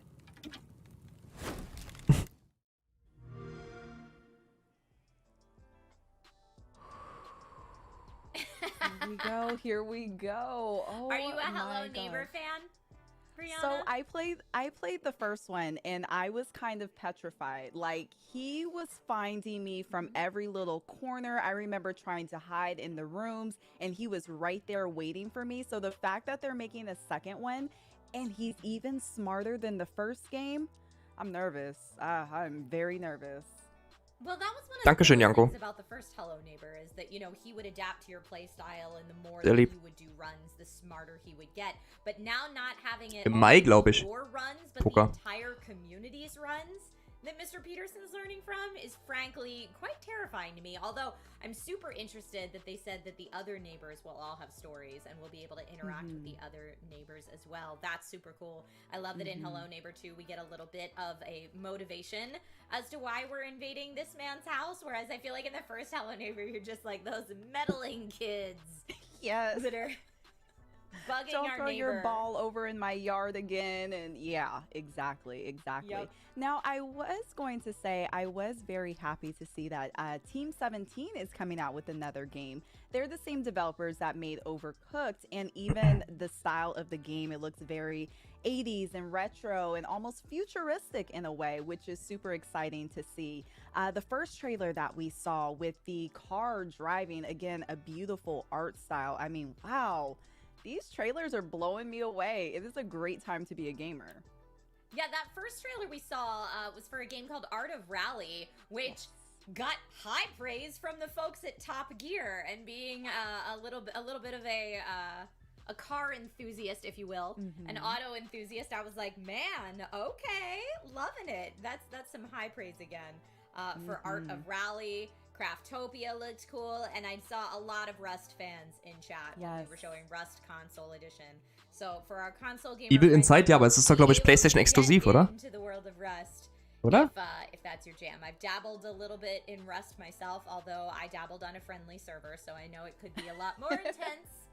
Here we go. Oh, are you a Hello my Neighbor gosh. fan, Brianna? So I played the first one and I was kind of petrified. Like, he was finding me from every little corner. I remember trying to hide in the rooms and he was right there waiting for me. So the fact that they're making a second one and he's even smarter than the first game, I'm nervous. I'm very nervous. Well, that was one of Dankeschön, the Janko. things about the first Hello Neighbor is that, you know, he would adapt to your play style and the more Sehr that lieb. you would do runs, the smarter he would get. But now not having it Im Mai, only glaub ich. your runs, but Toka. the entire community's runs that Mr. Peterson's learning from is frankly quite terrifying to me. Although I'm super interested that they said that the other neighbors will all have stories and will be able to interact with the other neighbors as well. That's super cool. I love that in Hello Neighbor 2 we get a little bit of a motivation as to why we're invading this man's house, whereas I feel like in the first Hello Neighbor you're just like those meddling kids Yes. that are bugging Don't our throw neighbor. your ball over in my yard again. And yeah, exactly. Yep. Now, I was going to say I was very happy to see that Team 17 is coming out with another game. They're the same developers that made Overcooked, and even the style of the game, it looks very 80s and retro and almost futuristic in a way, which is super exciting to see. The first trailer that we saw with the car driving, again, a beautiful art style. I mean, wow. These trailers are blowing me away. It is a great time to be a gamer. Yeah, that first trailer we saw was for a game called Art of Rally, which got high praise from the folks at Top Gear, and being a little bit of a car enthusiast, if you will, an auto enthusiast. I was like, man, okay, loving it. That's some high praise again. for Art of Rally. Craftopia looked cool, and I saw a lot of Rust fans in chat when we were showing Rust Console Edition. So for our console gamer Evil Inside, ja, aber es ist doch, glaube ich, PlayStation exklusiv, oder? into the world of Rust, Oder? if that's your jam. I've dabbled a little bit in Rust myself, although I dabbled on a friendly server, so I know it could be a lot more intense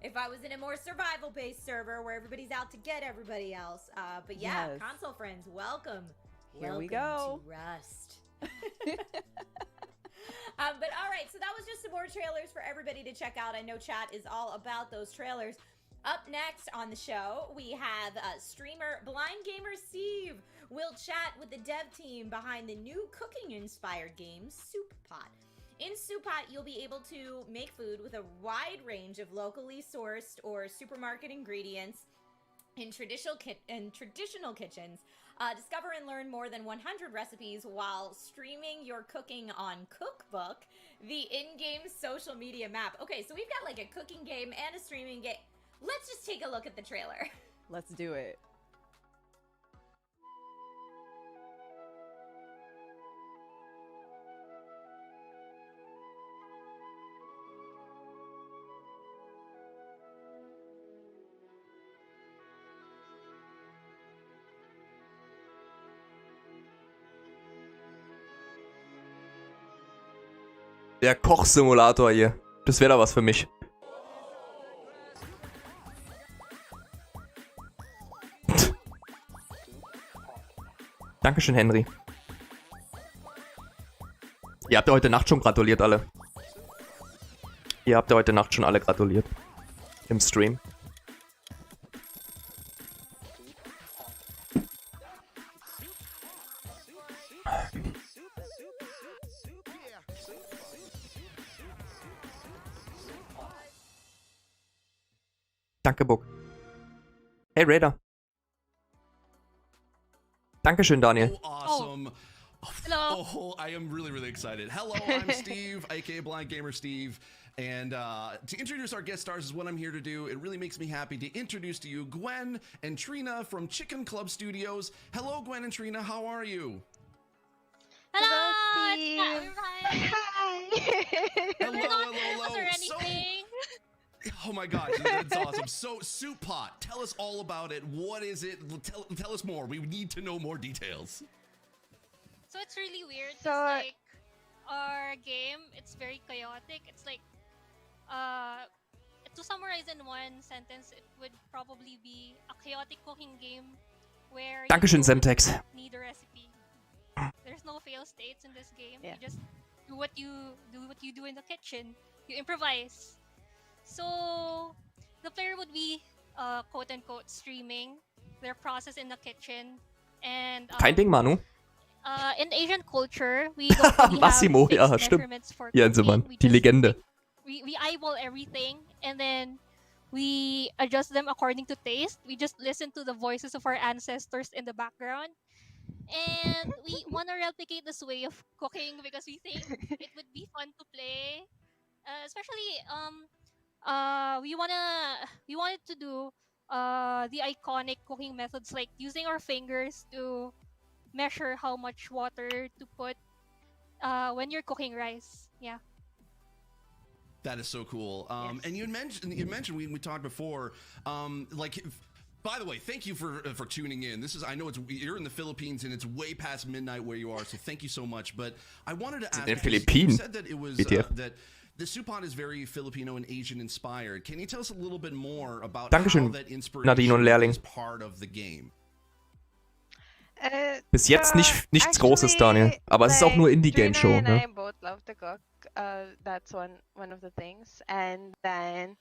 if I was in a more survival-based server where everybody's out to get everybody else. But yeah, console friends, welcome. Here we go. To Rust. But all right, so that was just some more trailers for everybody to check out. I know chat is all about those trailers. Up next on the show, we have streamer Blind Gamer Steve. We'll chat with the dev team behind the new cooking-inspired game, Soup Pot. In Soup Pot, you'll be able to make food with a wide range of locally sourced or supermarket ingredients in traditional kitchens. Discover and learn more than 100 recipes while streaming your cooking on Cookbook, the in-game social media map. Okay, so we've got like a cooking game and a streaming game. Let's just take a look at the trailer. Let's do it. Der Kochsimulator hier. Das wäre da was für mich. Dankeschön, Henry. Ihr habt ja heute Nacht schon gratuliert, alle. Ihr habt ja heute Nacht schon alle gratuliert. Im Stream. Danke, Book. Hey, Raider. Dankeschön, Daniel. Oh, awesome. Hello. Oh, I am really, really excited. Hello, I'm Steve, aka Blind Gamer Steve. And to introduce our guest stars is what I'm here to do. It really makes me happy to introduce to you Gwen and Trina from Chicken Club Studios. Hello, Gwen and Trina. How are you? Hello, Steve. Hi. Hello. Was there anything? Oh my gosh, that's awesome. So, Soup Pot, tell us all about it. What is it? Tell us more. We need to know more details. So it's really weird. So like our game, it's very chaotic. It's like, to summarize in one sentence, it would probably be a chaotic cooking game where Dankeschön, you don't Semtex. need a recipe. There's no fail states in this game. Yeah. You just do what you do in the kitchen. You improvise. So the player would be quote unquote streaming their process in the kitchen, and Kein Ding, Manu. in Asian culture we don't really Massimo, have ja, fixed stimmt. measurements for Jensemann, cooking. die Legende. We eyeball everything and then we adjust them according to taste. We just listen to the voices of our ancestors in the background. And we want to replicate this way of cooking because we think it would be fun to play. Especially, we wanted to do the iconic cooking methods like using our fingers to measure how much water to put when you're cooking rice. Yeah. That is so cool. Yes. And you mentioned we talked before, by the way, thank you for tuning in. I know you're in the Philippines and it's way past midnight where you are, so thank you so much. But I wanted to ask, den you Philippinen. said that it was that the Soup Pot is very Filipino and Asian inspired. Can you tell us a little bit more about Dankeschön, how that Nadine und inspiration Lehrling. is part of the game? Bis jetzt nichts Großes, Daniel. Aber es ist auch nur Indie-Game-Show. Trina and Ne? I both love to cook. That's one of the things. And then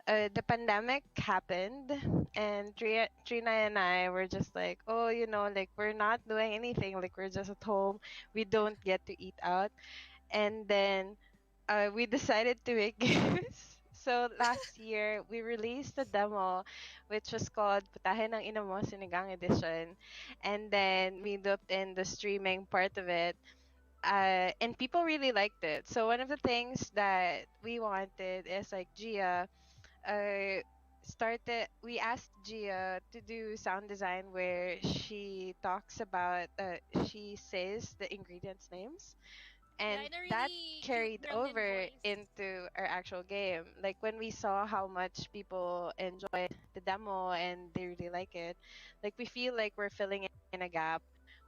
the pandemic happened, and Trina and I were just like, oh, like we're not doing anything. Like we're just at home. We don't get to eat out. And then we decided to make games. So last year, we released a demo, which was called Putahe ng Ina Mo Sinigang Edition. And then we looked in the streaming part of it. And people really liked it. So one of the things that we wanted is like, Gia, we asked Gia to do sound design where she talks about, she says the ingredients names. And in a that really carried cute gremlin over voice. into our actual game. Like when we saw how much people enjoy the demo and they really like it, like we feel like we're filling in a gap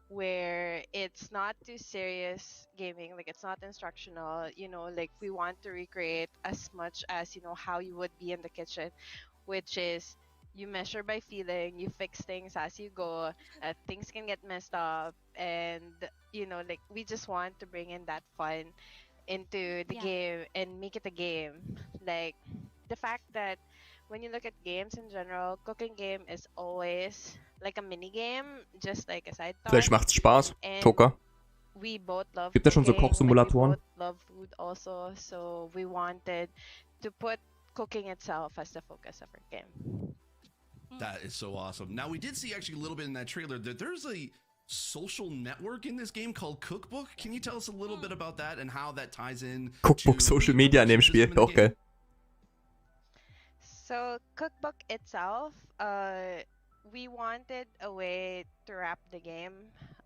where it's not too serious gaming, like it's not instructional, like we want to recreate as much as, how you would be in the kitchen, which is you measure by feeling, you fix things as you go, things can get messed up, and like we just want to bring in that fun into the game and make it a game. Like the fact that when you look at games in general, cooking game is always like a mini game, just like a side Vielleicht thought. macht's Spaß. And Tucker. we both love Gibt ja schon so cooking, like we Kochsimulatoren? both love food also, so we wanted to put cooking itself as the focus of our game. That is so awesome. Now, we did see actually a little bit in that trailer that there's a social network in this game called Cookbook. Can you tell us a little bit about that and how that ties in? Cookbook Social Media in dem Spiel. Auch geil. So Cookbook itself, we wanted a way to wrap the game,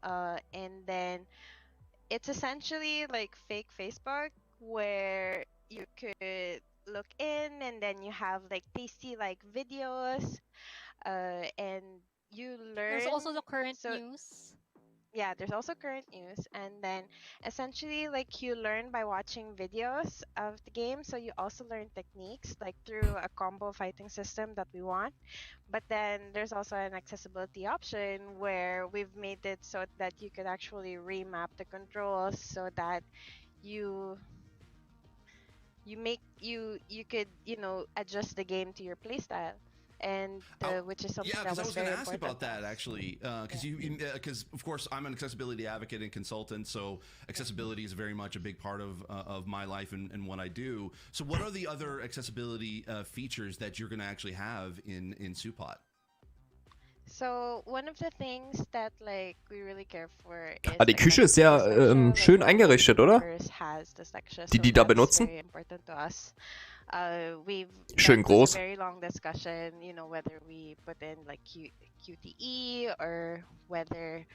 and then it's essentially like fake Facebook where you could look in and then you have like tasty like videos, and you learn. There's also the current news. Yeah, there's also current news, and then essentially like you learn by watching videos of the game, so you also learn techniques like through a combo fighting system that we want. But then there's also an accessibility option where we've made it so that you could actually remap the controls so that you could adjust the game to your playstyle. And which is something that was very important. Yeah, because I was going to ask about that actually, because of course I'm an accessibility advocate and consultant, so accessibility is very much a big part of my life and what I do. So, what are the other accessibility features that you're going to actually have in Supot? So one of the things that like we really care for is Die Küche ist sehr schön eingerichtet, oder? Die da benutzen? Schön groß. Very long discussion, whether we put in like QTE or whether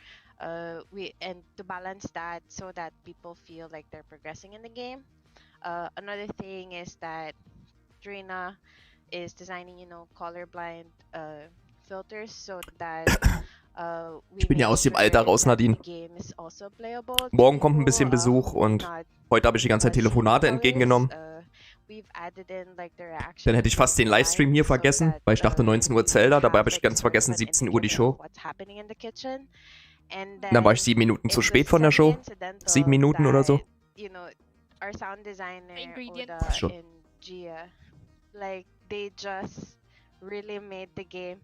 and to balance that so that people feel like they're progressing in the game. Another thing is that Trina is designing, colorblind filters so that ich bin ja aus dem Alter raus, Nadine. Morgen kommt ein bisschen Besuch und heute habe ich die ganze Zeit Telefonate entgegengenommen. Dann hätte ich fast den Livestream hier vergessen, weil ich dachte 19 Uhr Zelda, dabei habe ich ganz vergessen 17 Uhr die Show. Dann war ich 7 Minuten zu spät von der Show. 7 Minuten oder so. Our sound designer Schon. and Gia, like they just really made the game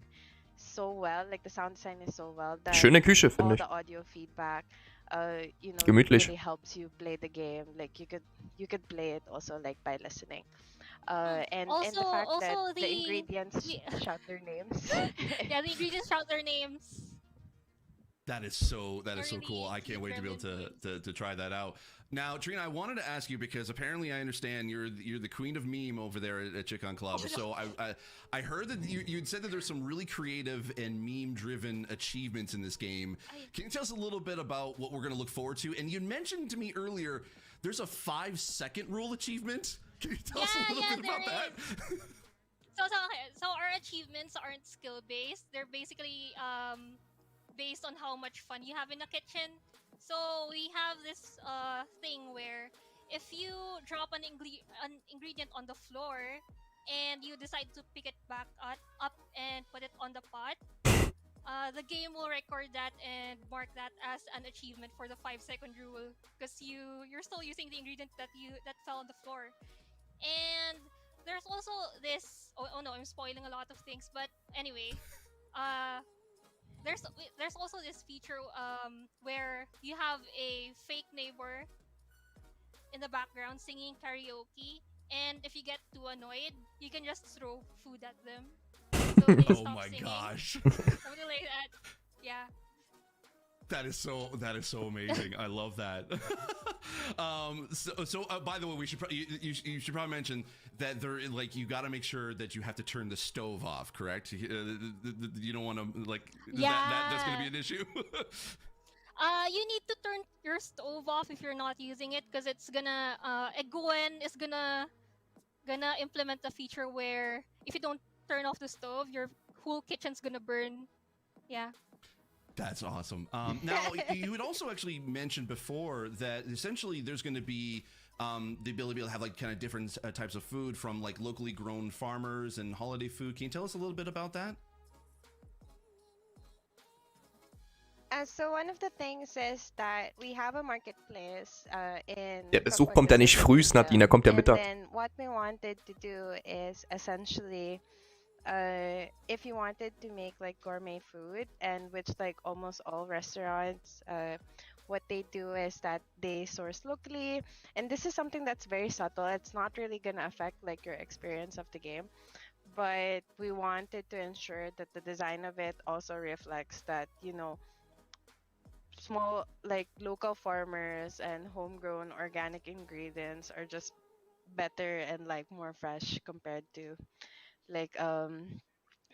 so well. Like the sound design is so well that Schöne Küche, finde ich. all the audio feedback, Gemütlich. really helps you play the game. Like you could play it also like by listening. And the fact that the ingredients shout their names. Yeah, the ingredients shout their names. That is so cool. I can't wait to be able to try that out. Now, Trina, I wanted to ask you because apparently I understand you're the queen of meme over there at Chicken Club. So I heard that you'd said that there's some really creative and meme-driven achievements in this game. Can you tell us a little bit about what we're going to look forward to? And you mentioned to me earlier there's a 5-second rule achievement. Can you tell us a little bit about that? So our achievements aren't skill-based. They're basically based on how much fun you have in the kitchen. So we have this thing where if you drop an ingredient on the floor and you decide to pick it back up and put it on the pot, the game will record that and mark that as an achievement for the 5-second rule because you're still using the ingredient that fell on the floor. And there's also this. Oh no, I'm spoiling a lot of things. But anyway, There's also this feature where you have a fake neighbor in the background singing karaoke, and if you get too annoyed, you can just throw food at them. So they Oh stop my singing. gosh. Something like that. Yeah. That is so amazing. I love that. By the way, you should probably mention that there, like, you got to make sure that you have to turn the stove off, correct? You don't want to, like, that's going to be an issue. You need to turn your stove off if you're not using it, because it's gonna Gwen is gonna implement a feature where if you don't turn off the stove, your whole kitchen's gonna burn. Yeah. That's awesome. Now, you had also actually mentioned before that essentially there's going to be the ability to have like kind of different types of food from like locally grown farmers and holiday food. Can you tell us a little bit about that? So one of the things is that we have a marketplace in Der Besuch kommt ja nicht frühs, Nadine, der kommt ja Mittag. And then what we wanted to do is essentially if you wanted to make like gourmet food, and which like almost all restaurants what they do is that they source locally, and this is something that's very subtle. It's not really gonna affect like your experience of the game, but we wanted to ensure that the design of it also reflects that, you know, small like local farmers and homegrown organic ingredients are just better and like more fresh compared to like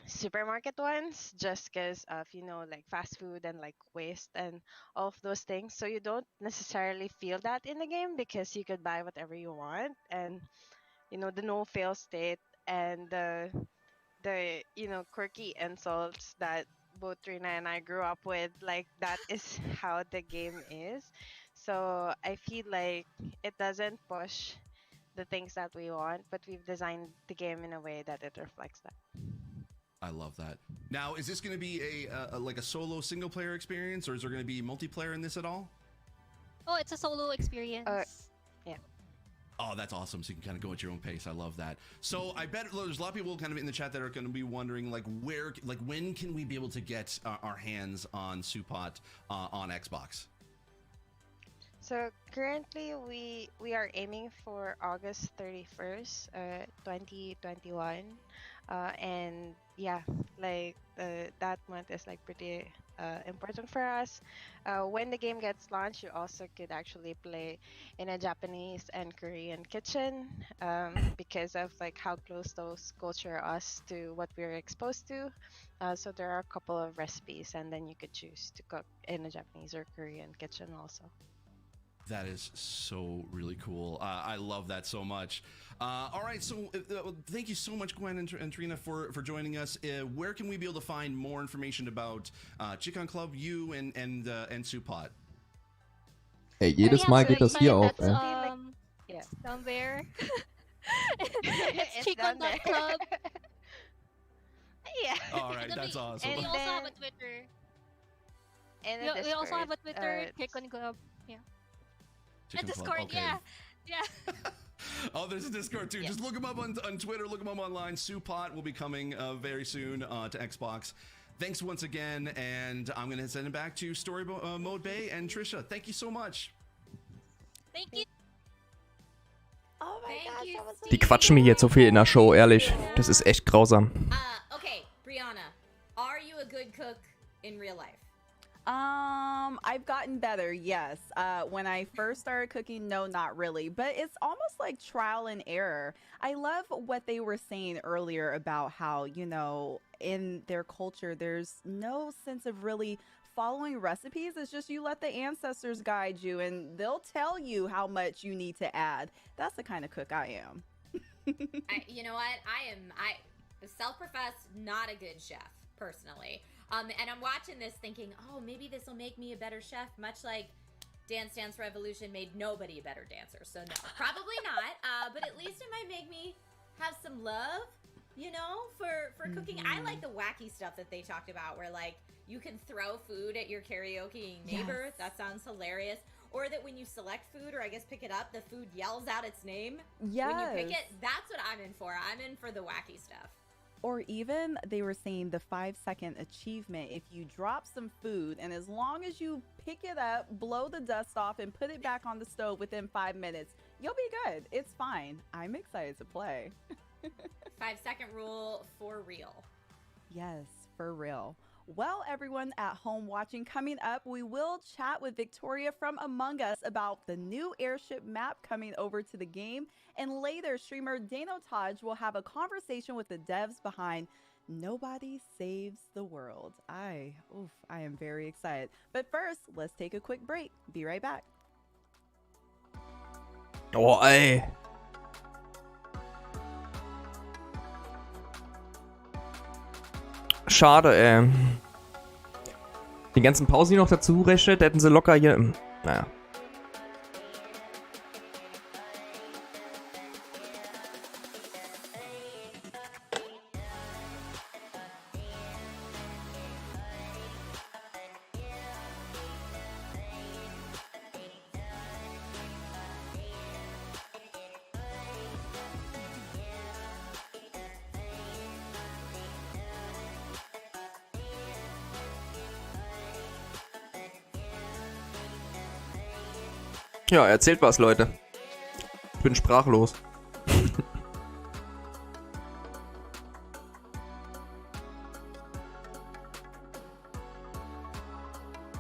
supermarket ones, just because of, you know, like fast food and like waste and all of those things. So you don't necessarily feel that in the game because you could buy whatever you want, and you know, the no fail state and the you know, quirky insults that both Trina and I grew up with, like that is how the game is. So I feel like it doesn't push the things that we want, but we've designed the game in a way that it reflects that. I love that. Now, is this going to be a like a solo single player experience, or is there going to be multiplayer in this at all? Oh, it's a solo experience. Yeah. Oh, that's awesome. So you can kind of go at your own pace. I love that. So I bet there's a lot of people kind of in the chat that are going to be wondering, like, when can we be able to get our hands on Support on Xbox? So currently we are aiming for August 31st, 2021. And yeah, like that month is like pretty important for us. When the game gets launched, you also could actually play in a Japanese and Korean kitchen because of like how close those culture us to what we're exposed to. So there are a couple of recipes, and then you could choose to cook in a Japanese or Korean kitchen also. That is so really cool. I love that so much. All right, so thank you so much, Gwen and Trina, for joining us. Where can we be able to find more information about Chicken Club, you, and Support? Ey, jedes Mal geht das hier auf, ey. It's down there. It's chicken.club. Yeah. All right, that's awesome. And we also have a Twitter. And we also have a Twitter, Chicken Club. Yeah. Chicken A Discord, Club, okay. yeah. Oh, there's a Discord too. Yeah. Just look them up on Twitter, look them up online. Support will be coming very soon to Xbox. Thanks once again, and I'm going to send it back to Story Mode Bay and Trisha. Thank you so much. Thank you. Oh my gosh, that was so Die quatschen mir jetzt so viel in der Show, ehrlich. Das ist echt grausam. Okay, Brianna, are you a good cook in real life? I've gotten better, yes. When I first started cooking, no, not really. But it's almost like trial and error. I love what they were saying earlier about how, you know, in their culture, there's no sense of really following recipes. It's just you let the ancestors guide you, and they'll tell you how much you need to add. That's the kind of cook I am. You know what? I self-professed not a good chef, personally. And I'm watching this thinking, oh, maybe this will make me a better chef, much like Dance Dance Revolution made nobody a better dancer. So no, probably not. But at least it might make me have some love, you know, for cooking. I like the wacky stuff that they talked about, where like you can throw food at your karaoke neighbor. Yes. That sounds hilarious. Or that when you select food, or I guess pick it up, the food yells out its name. Yes. When you pick it. That's what I'm in for. I'm in for the wacky stuff. Or even they were saying the 5-second achievement. If you drop some food, and as long as you pick it up, blow the dust off, and put it back on the stove within 5 minutes, you'll be good. It's fine. I'm excited to play. 5-second rule for real. Yes, for real. Well, everyone at home watching, coming up, we will chat with Victoria from Among Us about the new airship map coming over to the game. And later, streamer Dano Taj will have a conversation with the devs behind Nobody Saves the World. I am very excited. But first, let's take a quick break. Be right back. Oh, ey. Schade, ey. Die ganzen Pausen, die noch dazu rechnet, hätten sie locker hier. Naja. Ja, erzählt was, Leute. Ich bin sprachlos.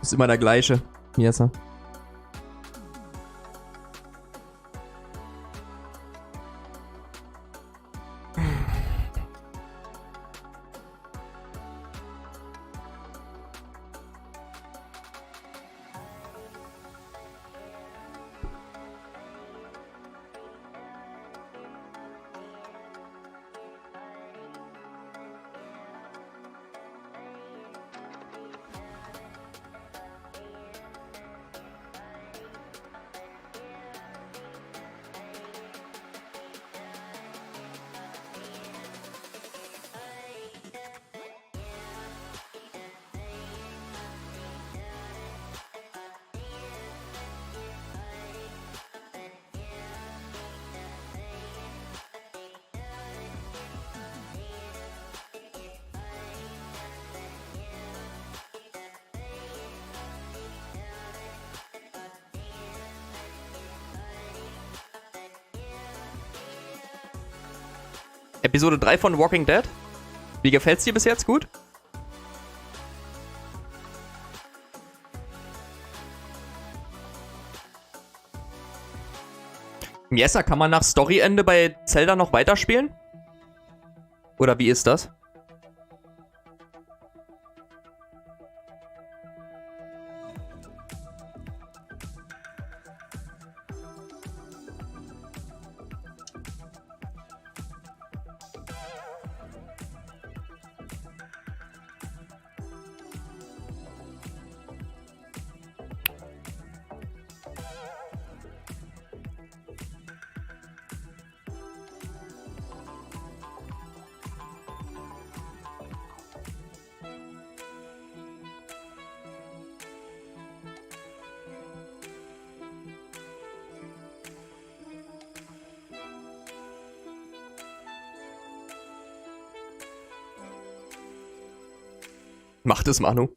Ist immer der gleiche. Hier ist er. Episode 3 von Walking Dead. Wie gefällt's dir bis jetzt? Gut? Jessa, kann man nach Storyende bei Zelda noch weiterspielen? Oder wie ist das? Macht es, Manu.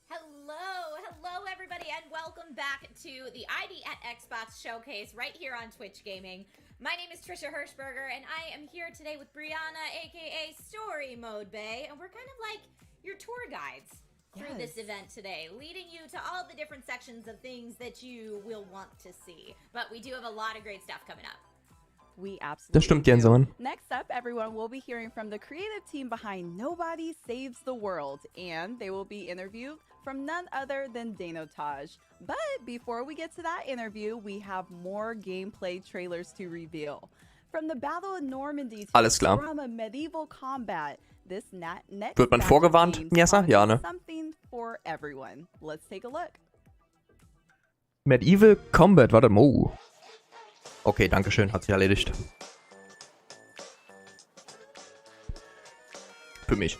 Hello everybody, and welcome back to the ID at Xbox showcase right here on Twitch Gaming. My name is Trisha Hirschberger, and I am here today with Brianna, aka Story Mode Bay, and we're kind of like your tour guides through this event today, leading you to all the different sections of things that you will want to see. But we do have a lot of great stuff coming up. We absolutely Das stimmt, Jensen. Next up, everyone, we'll be hearing from the creative team behind Nobody Saves the World, and they will be interviewed from none other than Dano Taj. But before we get to that interview, we have more gameplay trailers to reveal. From the Battle of Normandy to Alles klar. drama medieval combat, this next Wird man batch of vorgewarnt, games Jessa? Ja, ne? something for everyone. Let's take a look. Medieval Combat, warte mal. Okay, danke schön, hat sich erledigt. Für mich.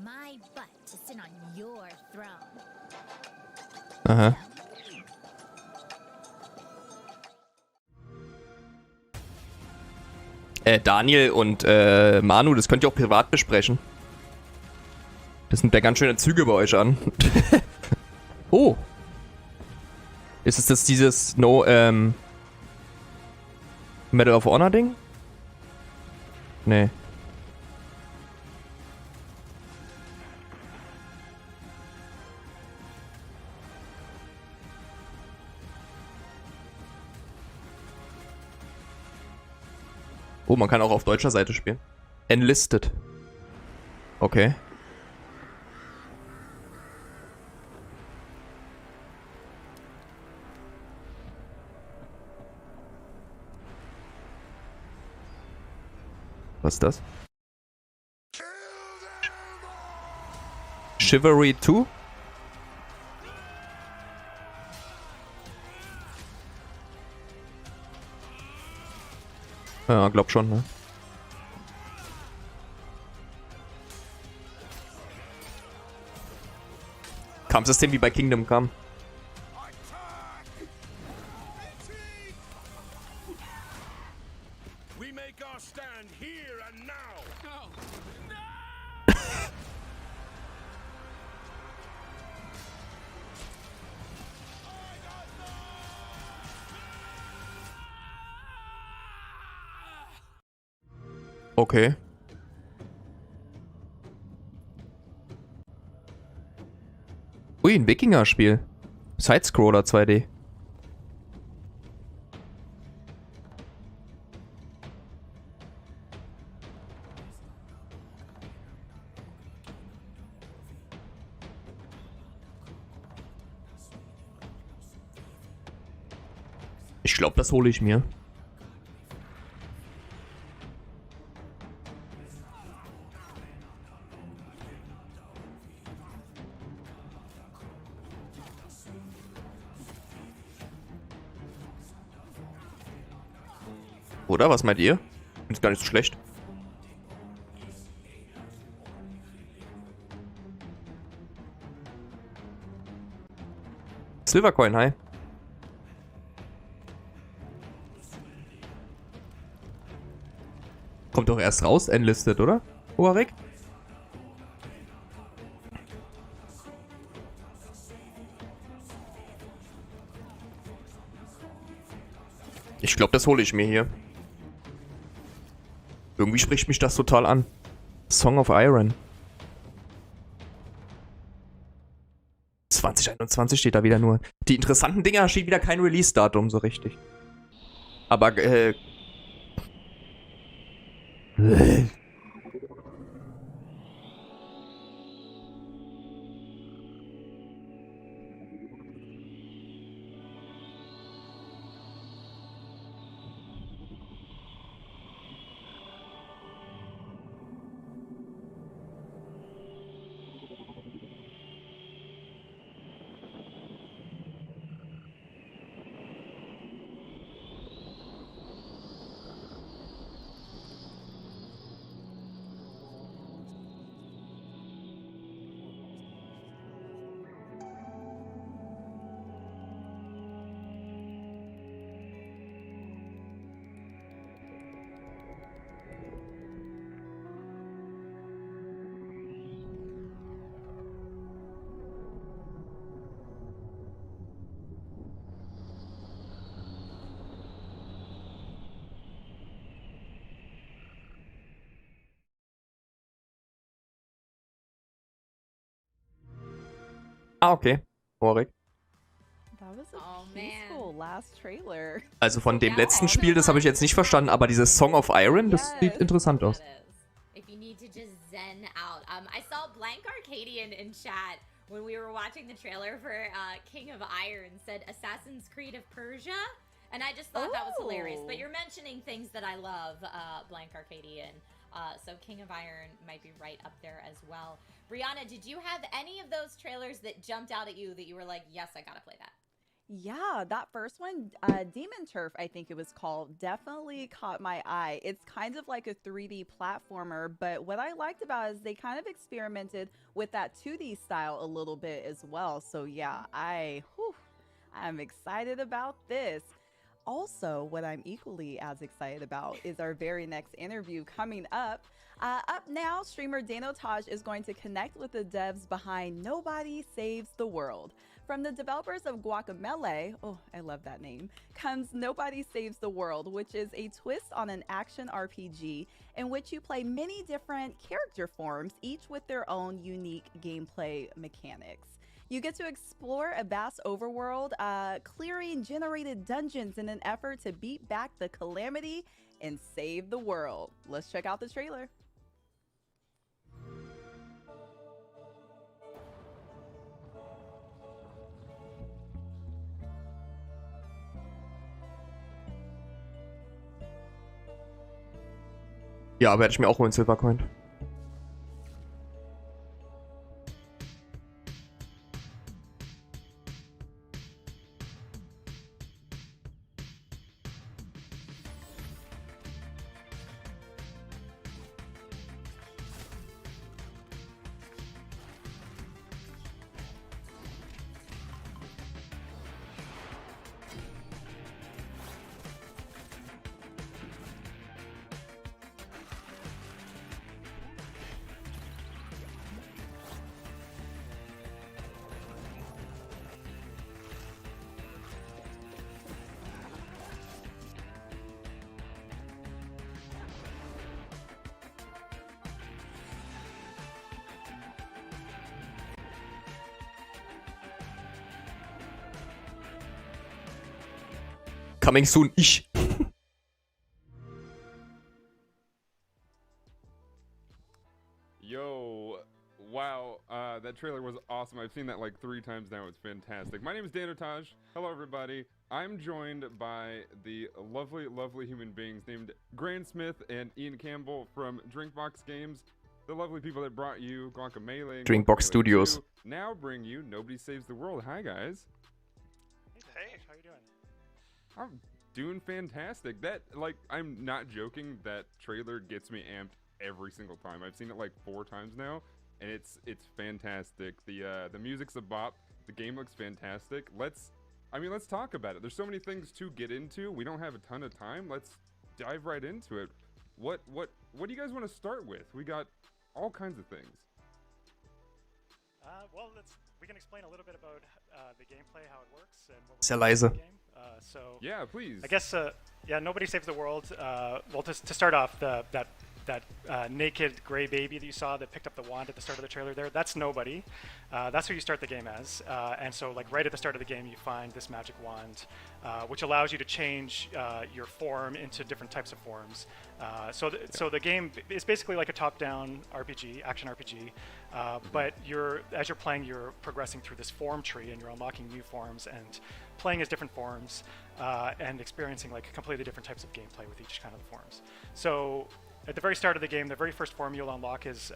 my butt to sit on your throne. Aha. Daniel und Manu, das könnt ihr auch privat besprechen. Das sind ja ganz schöne Züge bei euch an. Oh. Ist es das dieses Medal of Honor Ding? Nee. Oh, man kann auch auf deutscher Seite spielen. Enlisted. Okay. Was ist das? Chivalry 2? Ja, glaub schon, ne? Kampfsystem wie bei Kingdom Come. Okay. Ui, ein Wikinger-Spiel. Sidescroller 2D. Ich glaube, das hole ich mir. Oder? Was meint ihr? Ist gar nicht so schlecht. Silvercoin, hi. Kommt doch erst raus, Enlisted, oder? Oarek? Ich glaube, das hole ich mir hier. Irgendwie spricht mich das total an. Song of Iron. 2021 steht da wieder nur. Die interessanten Dinger steht wieder kein Release-Datum so richtig. Aber okay. Oarek. Also von dem letzten Spiel, das habe ich jetzt nicht verstanden, aber dieses Song of Iron, das sieht interessant aus. If you need to just zen out. I saw Blank Arcadian in chat when we were watching the trailer for King of Iron said Assassin's Creed of Persia, and I just thought that was hilarious. But you're mentioning things that I love, Blank Arcadian. So King of Iron might be right up there as well. Brianna, did you have any of those trailers that jumped out at you that you were like, yes, I gotta play that? Yeah, that first one, Demon Turf, I think it was called, definitely caught my eye. It's kind of like a 3D platformer, but what I liked about it is they kind of experimented with that 2D style a little bit as well. So yeah, I'm excited about this. Also, what I'm equally as excited about is our very next interview coming up. Up now, streamer Dano Taj is going to connect with the devs behind Nobody Saves the World. From the developers of Guacamelee, oh, I love that name, comes Nobody Saves the World, which is a twist on an action RPG in which you play many different character forms, each with their own unique gameplay mechanics. You get to explore a vast overworld, clearing generated dungeons in an effort to beat back the calamity and save the world. Let's check out the trailer. Ja, werde ich mir auch holen, Silvercoin. Coming soon, ich. Yo, wow, that trailer was awesome. I've seen that like 3 times now. It's fantastic. My name is Dano Taj. Hello, everybody. I'm joined by the lovely, lovely human beings named Grant Smith and Ian Campbell from Drinkbox Games. The lovely people that brought you Guacamelee. Drinkbox Studios. 2 now bring you Nobody Saves the World. Hi, guys. Hey, how you doing? I'm doing fantastic. That, like, I'm not joking. That trailer gets me amped every single time. I've seen it like 4 times now, and it's fantastic. The music's a bop. The game looks fantastic. Let's talk about it. There's so many things to get into. We don't have a ton of time. Let's dive right into it. What do you guys want to start with? We got all kinds of things. Well, we can explain a little bit about the gameplay, how it works, and what Sehr leise. So yeah, please. I guess Nobody Saves the World. Well, to start off, that naked gray baby that you saw that picked up the wand at the start of the trailer there, that's Nobody. That's who you start the game as. And so, like, right at the start of the game, you find this magic wand, which allows you to change your form into different types of forms. So the game is basically like a top-down RPG, action RPG, but as you're playing, you're progressing through this form tree, and you're unlocking new forms and playing as different forms and experiencing like completely different types of gameplay with each kind of the forms. So at the very start of the game, the very first form you'll unlock is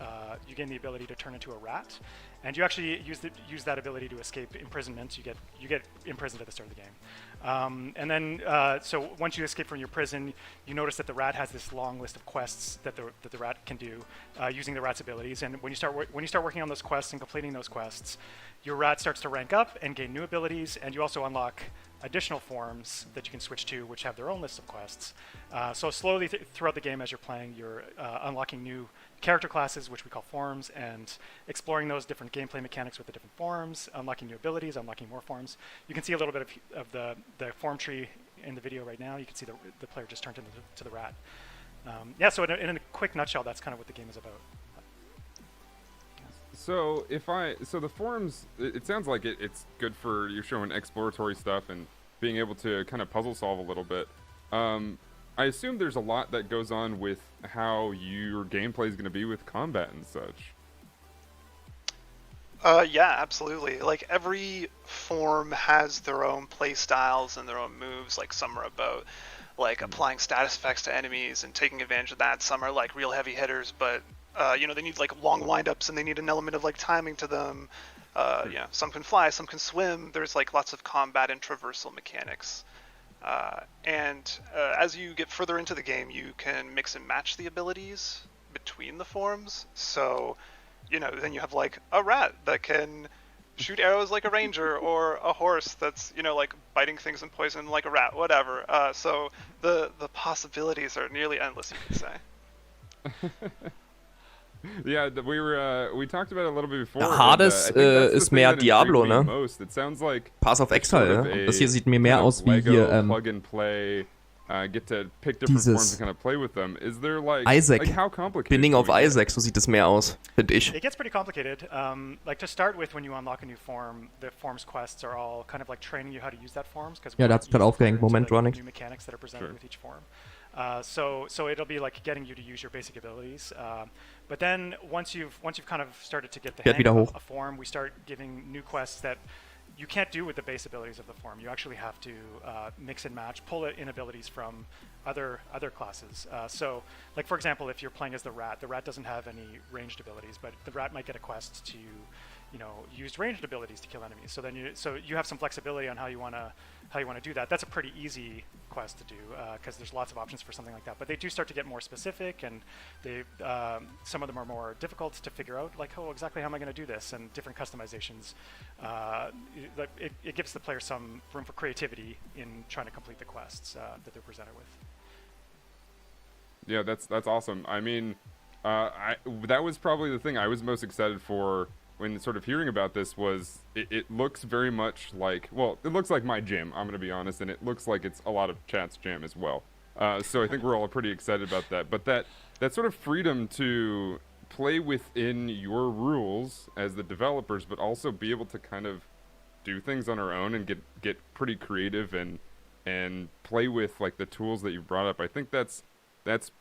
you gain the ability to turn into a rat, and you actually use that ability to escape imprisonment. You get imprisoned at the start of the game, and then so once you escape from your prison, you notice that the rat has this long list of quests that the rat can do using the rat's abilities. And when you start working on those quests and completing those quests, your rat starts to rank up and gain new abilities, and you also unlock additional forms that you can switch to, which have their own list of quests. So slowly throughout the game, as you're playing, you're unlocking new character classes, which we call forms, and exploring those different gameplay mechanics with the different forms, unlocking new abilities, unlocking more forms. You can see a little bit of the form tree in the video right now. You can see the player just turned into the rat. Yeah, so in a quick nutshell, that's kind of what the game is about. So the forums, it sounds like it's good for you showing exploratory stuff and being able to kind of puzzle solve a little bit. I assume there's a lot that goes on with how your gameplay is going to be with combat and such. Yeah, absolutely. Like, every form has their own play styles and their own moves. Like, some are about like applying status effects to enemies and taking advantage of that. Some are like real heavy hitters, but they need like long windups and they need an element of like timing to them. some can fly, some can swim. There's like lots of combat and traversal mechanics. As you get further into the game, you can mix and match the abilities between the forms. So, then you have like a rat that can shoot arrows like a ranger, or a horse that's, like biting things and poison like a rat, whatever. So the possibilities are nearly endless, you could say. Yeah, we talked about it a little bit before. Hades ist mehr Diablo, ne? It sounds like Pass of Exile, ja? Und das hier sieht mir mehr aus wie hier plug and play, get to pick different forms and kind of play with them. Is there Isaac, like how complicated? Binding of Isaac, so sieht es mehr aus, finde ich. It gets pretty complicated. Like to start with, when you unlock a new form, the forms quests are all kind of like training you how to use that forms. Ja, da hat sich gerade aufgehängt. Moment, Running. New mechanics that are presented with each form. So it'll be like getting you to use your basic abilities. But then once you've kind of started to get the hang of a form, we start giving new quests that you can't do with the base abilities of the form. You actually have to mix and match, pull in abilities from other classes. So, like for example, if you're playing as the rat doesn't have any ranged abilities, but the rat might get a quest to, use ranged abilities to kill enemies. So then you have some flexibility on how you want to do that. That's a pretty easy quest to do because there's lots of options for something like that. But they do start to get more specific, and some of them are more difficult to figure out. Like, exactly how am I going to do this? And different customizations. It gives the player some room for creativity in trying to complete the quests that they're presented with. Yeah, that's awesome. I mean, that was probably the thing I was most excited for when sort of hearing about this. Was it looks very much like, well, it looks like my gym, I'm going to be honest, and it looks like it's a lot of chat's jam as well. So I think we're all pretty excited about that. But that sort of freedom to play within your rules as the developers, but also be able to kind of do things on our own and get pretty creative and play with like the tools that you brought up. I think that's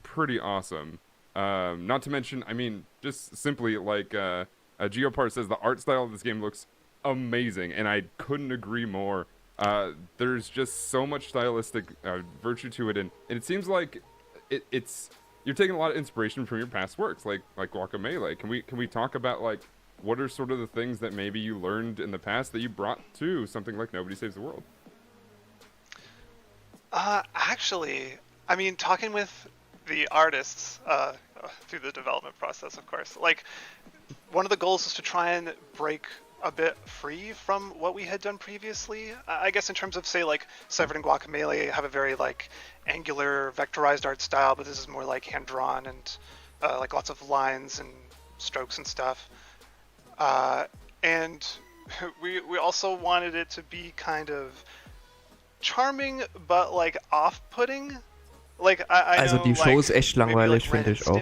pretty awesome. Not to mention, I mean, just simply like Geopart says, the art style of this game looks amazing, and I couldn't agree more. There's just so much stylistic virtue to it, and it seems like it's you're taking a lot of inspiration from your past works, like Guacamelee. Can we talk about like what are sort of the things that maybe you learned in the past that you brought to something like Nobody Saves the World? Actually, I mean, talking with the artists through the development process, of course, like one of the goals is to try and break a bit free from what we had done previously. I guess in terms of, say, like Severed and Guacamelee have a very like angular vectorized art style, but this is more like hand drawn and like lots of lines and strokes and stuff. And we also wanted it to be kind of charming, but like off-putting. Like Also die Show ist echt langweilig, finde ich auch.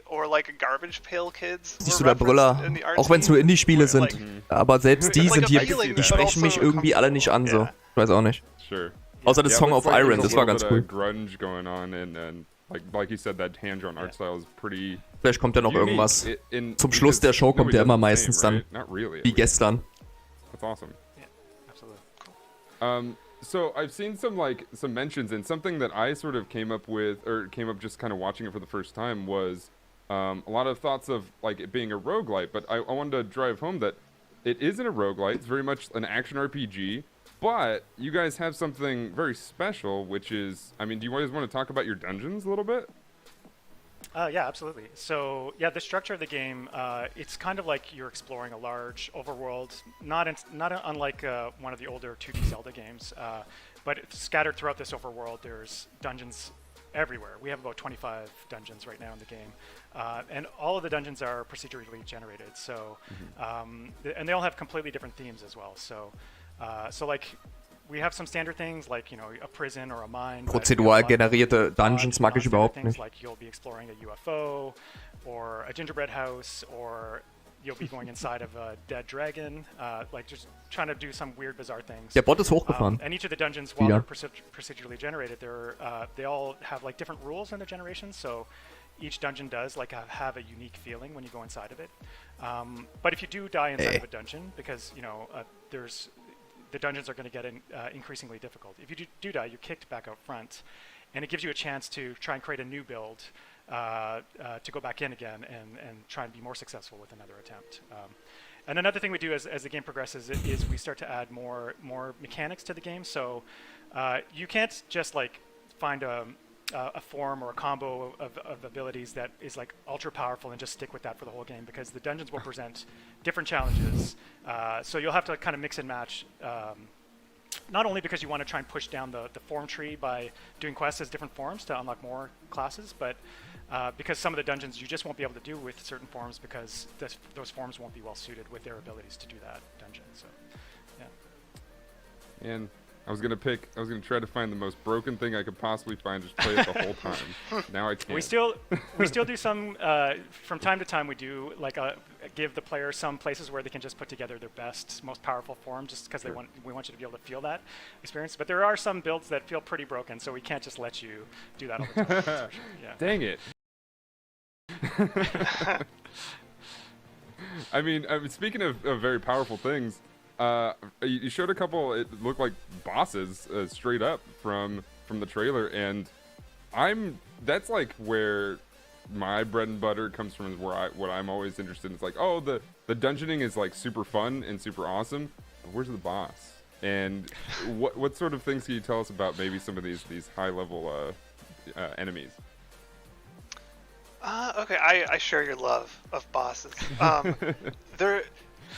Or like Garbage Pail Kids. Siehst du da Brüller, auch wenn es nur Indie-Spiele sind. Aber selbst die sind hier, die sprechen mich irgendwie alle nicht an, so. Ich weiß auch nicht. Sure. Außer das Song of Iron, das war ganz cool. Grunge going on and like you said, that hand-drawn art style is pretty. Vielleicht kommt ja noch irgendwas. Zum Schluss der Show kommt ja immer meistens dann, wie gestern. That's awesome. Yeah, absolutely. So I've seen some mentions, and something that I sort of came up just kind of watching it for the first time was a lot of thoughts of like it being a roguelite, but I wanted to drive home that it isn't a roguelite. It's very much an action RPG, but you guys have something very special, which is, I mean, do you guys want to talk about your dungeons a little bit? Yeah, absolutely. So yeah, the structure of the game, it's kind of like you're exploring a large overworld, not unlike one of the older 2D Zelda games, but scattered throughout this overworld, there's dungeons everywhere. We have about 25 dungeons right now in the game, and all of the dungeons are procedurally generated. So, and they all have completely different themes as well. So like, we have some standard things like, a prison or a mine. Prozedural generierte Dungeons mag ich überhaupt nicht. Like you'll be exploring a UFO or a gingerbread house, or you'll be going inside of a dead dragon, like just trying to do some weird, bizarre things. Der Bot ist hochgefahren. And each of the dungeons, while they're procedurally generated, they all have like different rules in their generation. So each dungeon does like have a unique feeling when you go inside of it. But if you do die inside of a dungeon, because the dungeons are going to get increasingly difficult. If you do die, you're kicked back out front, and it gives you a chance to try and create a new build to go back in again and try and be more successful with another attempt. And another thing we do as the game progresses is we start to add more mechanics to the game. So you can't just like find a form or a combo of abilities that is like ultra powerful and just stick with that for the whole game, because the dungeons will present different challenges. So you'll have to kind of mix and match. Not only because you want to try and push down the form tree by doing quests as different forms to unlock more classes, but because some of the dungeons you just won't be able to do with certain forms because those forms won't be well suited with their abilities to do that dungeon. So, yeah. And I was gonna try to find the most broken thing I could possibly find, just play it the whole time. Now I can't. We still do some from time to time. We do like give the player some places where they can just put together their best, most powerful form, just because we want you to be able to feel that experience. But there are some builds that feel pretty broken, so we can't just let you do that all the time. Sure. Yeah. Dang it. I mean, speaking of very powerful things. You showed a couple. It looked like bosses straight up from the trailer, and that's like where my bread and butter comes from. Is what I'm always interested in. It's like, oh, the dungeoning is like super fun and super awesome. But where's the boss? And what sort of things can you tell us about maybe some of these high level enemies? Okay, I share your love of bosses.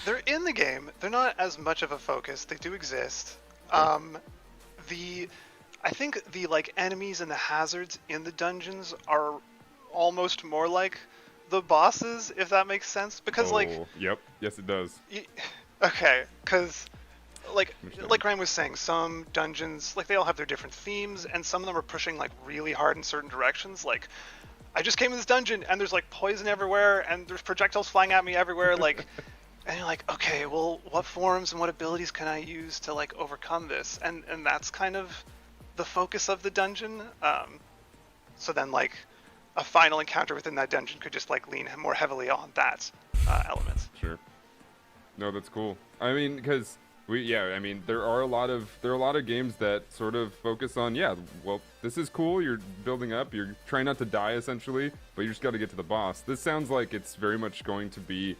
They're in the game. They're not as much of a focus. They do exist. I think the like enemies and the hazards in the dungeons are almost more like the bosses, if that makes sense. Because yep, yes it does. Okay, because like Ryan was saying, some dungeons they all have their different themes, and some of them are pushing like really hard in certain directions. Like, I just came in this dungeon and there's like poison everywhere and there's projectiles flying at me everywhere. Like. And you're like, okay, well, what forms and what abilities can I use to like overcome this? And that's kind of the focus of the dungeon. So then like a final encounter within that dungeon could just like lean more heavily on that element. Sure. No, that's cool. I mean, because there are a lot of games that sort of focus on, well, this is cool. You're building up. You're trying not to die essentially, but you just got to get to the boss. This sounds like it's very much going to be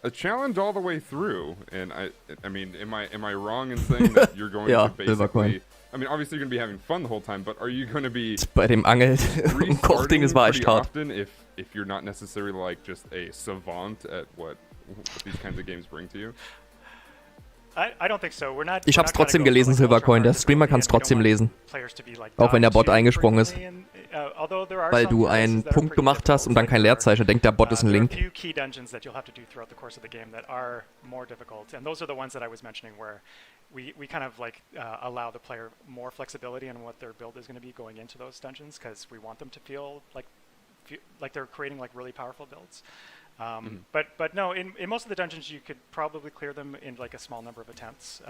a challenge all the way through, and I mean, am I wrong in saying that you're going to basically? I mean, obviously you're going to be having fun the whole time, but are you going to be? Bei dem Angel- und Kochding, es war echt hart. Often, if you're not necessarily like just a savant at what these kinds of games bring to you. I don't think so. We're not. Ich hab's trotzdem gelesen, Silvercoin. Der Streamer kann's trotzdem lesen. Auch wenn der Bot eingesprungen ist. Weil du einen Punkt gemacht hast und dann kein Leerzeichen. Denkt der Bot ist ein Link. There are a few key dungeons that you'll have to do throughout the course of the game that are more difficult, and those are the ones that I was mentioning where we kind of like allow the player more flexibility in what their build is going to be going into those dungeons, because we want them to feel like they're creating like really powerful builds. But no, in most of the dungeons you could probably clear them in like a small number of attempts.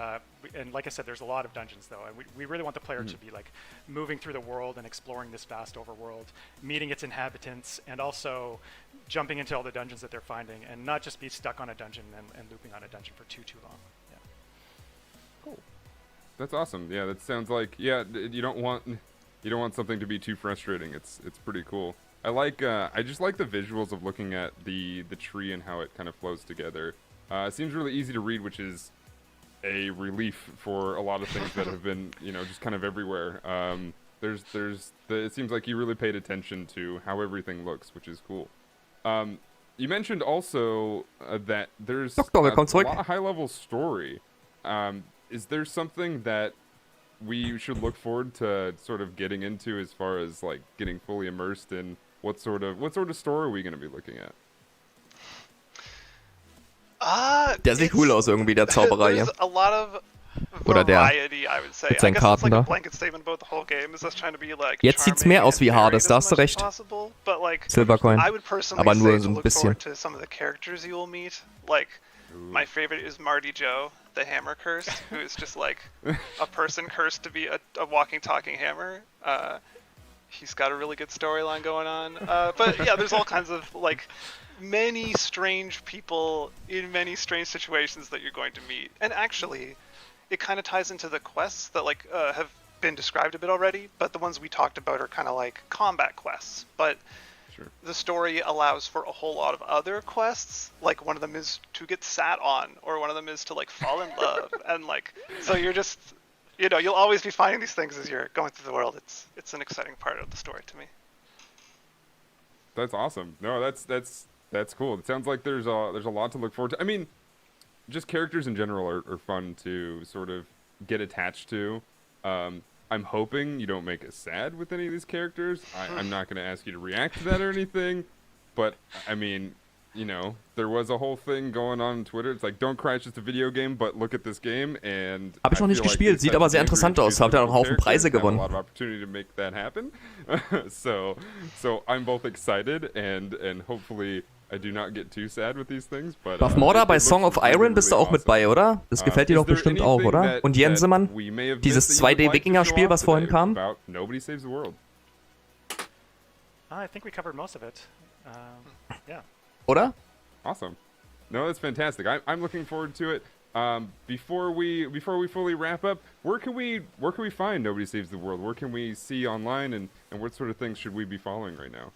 And like I said, there's a lot of dungeons though, and we really want the player to be like moving through the world and exploring this vast overworld, meeting its inhabitants, and also jumping into all the dungeons that they're finding, and not just be stuck on a dungeon and looping on a dungeon for too long. Yeah. Cool. That's awesome. Yeah, that sounds like you don't want something to be too frustrating. It's pretty cool. I just like the visuals of looking at the tree and how it kind of flows together. It seems really easy to read, which is a relief for a lot of things that have been, just kind of everywhere. It seems like you really paid attention to how everything looks, which is cool. You mentioned also that there's a lot of high-level story. Is there something that we should look forward to sort of getting into as far as like getting fully immersed in? What sort of story are we going to be looking at? Der sieht cool aus irgendwie, der Zauberer hier. There's a lot of Oder der variety, I would say. mit seinen I guess Karten it's like da. a blanket statement about the whole game. Is just trying to be like Jetzt sieht's mehr aus wie Hades, da hast du recht. But like, Silvercoin. I would personally Aber nur say so to ein look bisschen. forward to some of the characters you will meet. Like, my favorite is Marty Joe, the hammer curse, who is just like a person cursed to be a walking, talking hammer. He's got a really good storyline going on. But yeah, there's all kinds of like many strange people in many strange situations that you're going to meet. And actually, it kind of ties into the quests that like have been described a bit already, but the ones we talked about are kind of like combat quests. But the story allows for a whole lot of other quests. Like one of them is to get sat on, or one of them is to like fall in love, and like so you're just you'll always be finding these things as you're going through the world. It's an exciting part of the story to me. That's awesome. No, that's cool. It sounds like there's a lot to look forward to. I mean, just characters in general are fun to sort of get attached to. I'm hoping you don't make us sad with any of these characters. I'm not going to ask you to react to that or anything, but I mean, there was a whole thing going on Twitter. It's like, don't cry, it's just a video game, but look at this game. And Habe ich noch nicht gespielt, sieht aber sehr interessant aus. Habt ihr auch einen Haufen Preise gewonnen. A lot of opportunity to make that happen. so I'm both excited and hopefully I do not get too sad with these things. But Buff Morda bei Song of Iron bist du auch mit bei, oder? Das gefällt dir doch bestimmt auch, oder? Und Jensemann? Dieses 2D-Wikinger-Spiel, was vorhin kam? Nobody Saves the World. I think we covered most of it. Yeah. Oder? Awesome. No, that's fantastic. I'm looking forward to it. Before we fully wrap up, where can we find Nobody Saves the World? Where can we see online, and what sort of things should we be following right now?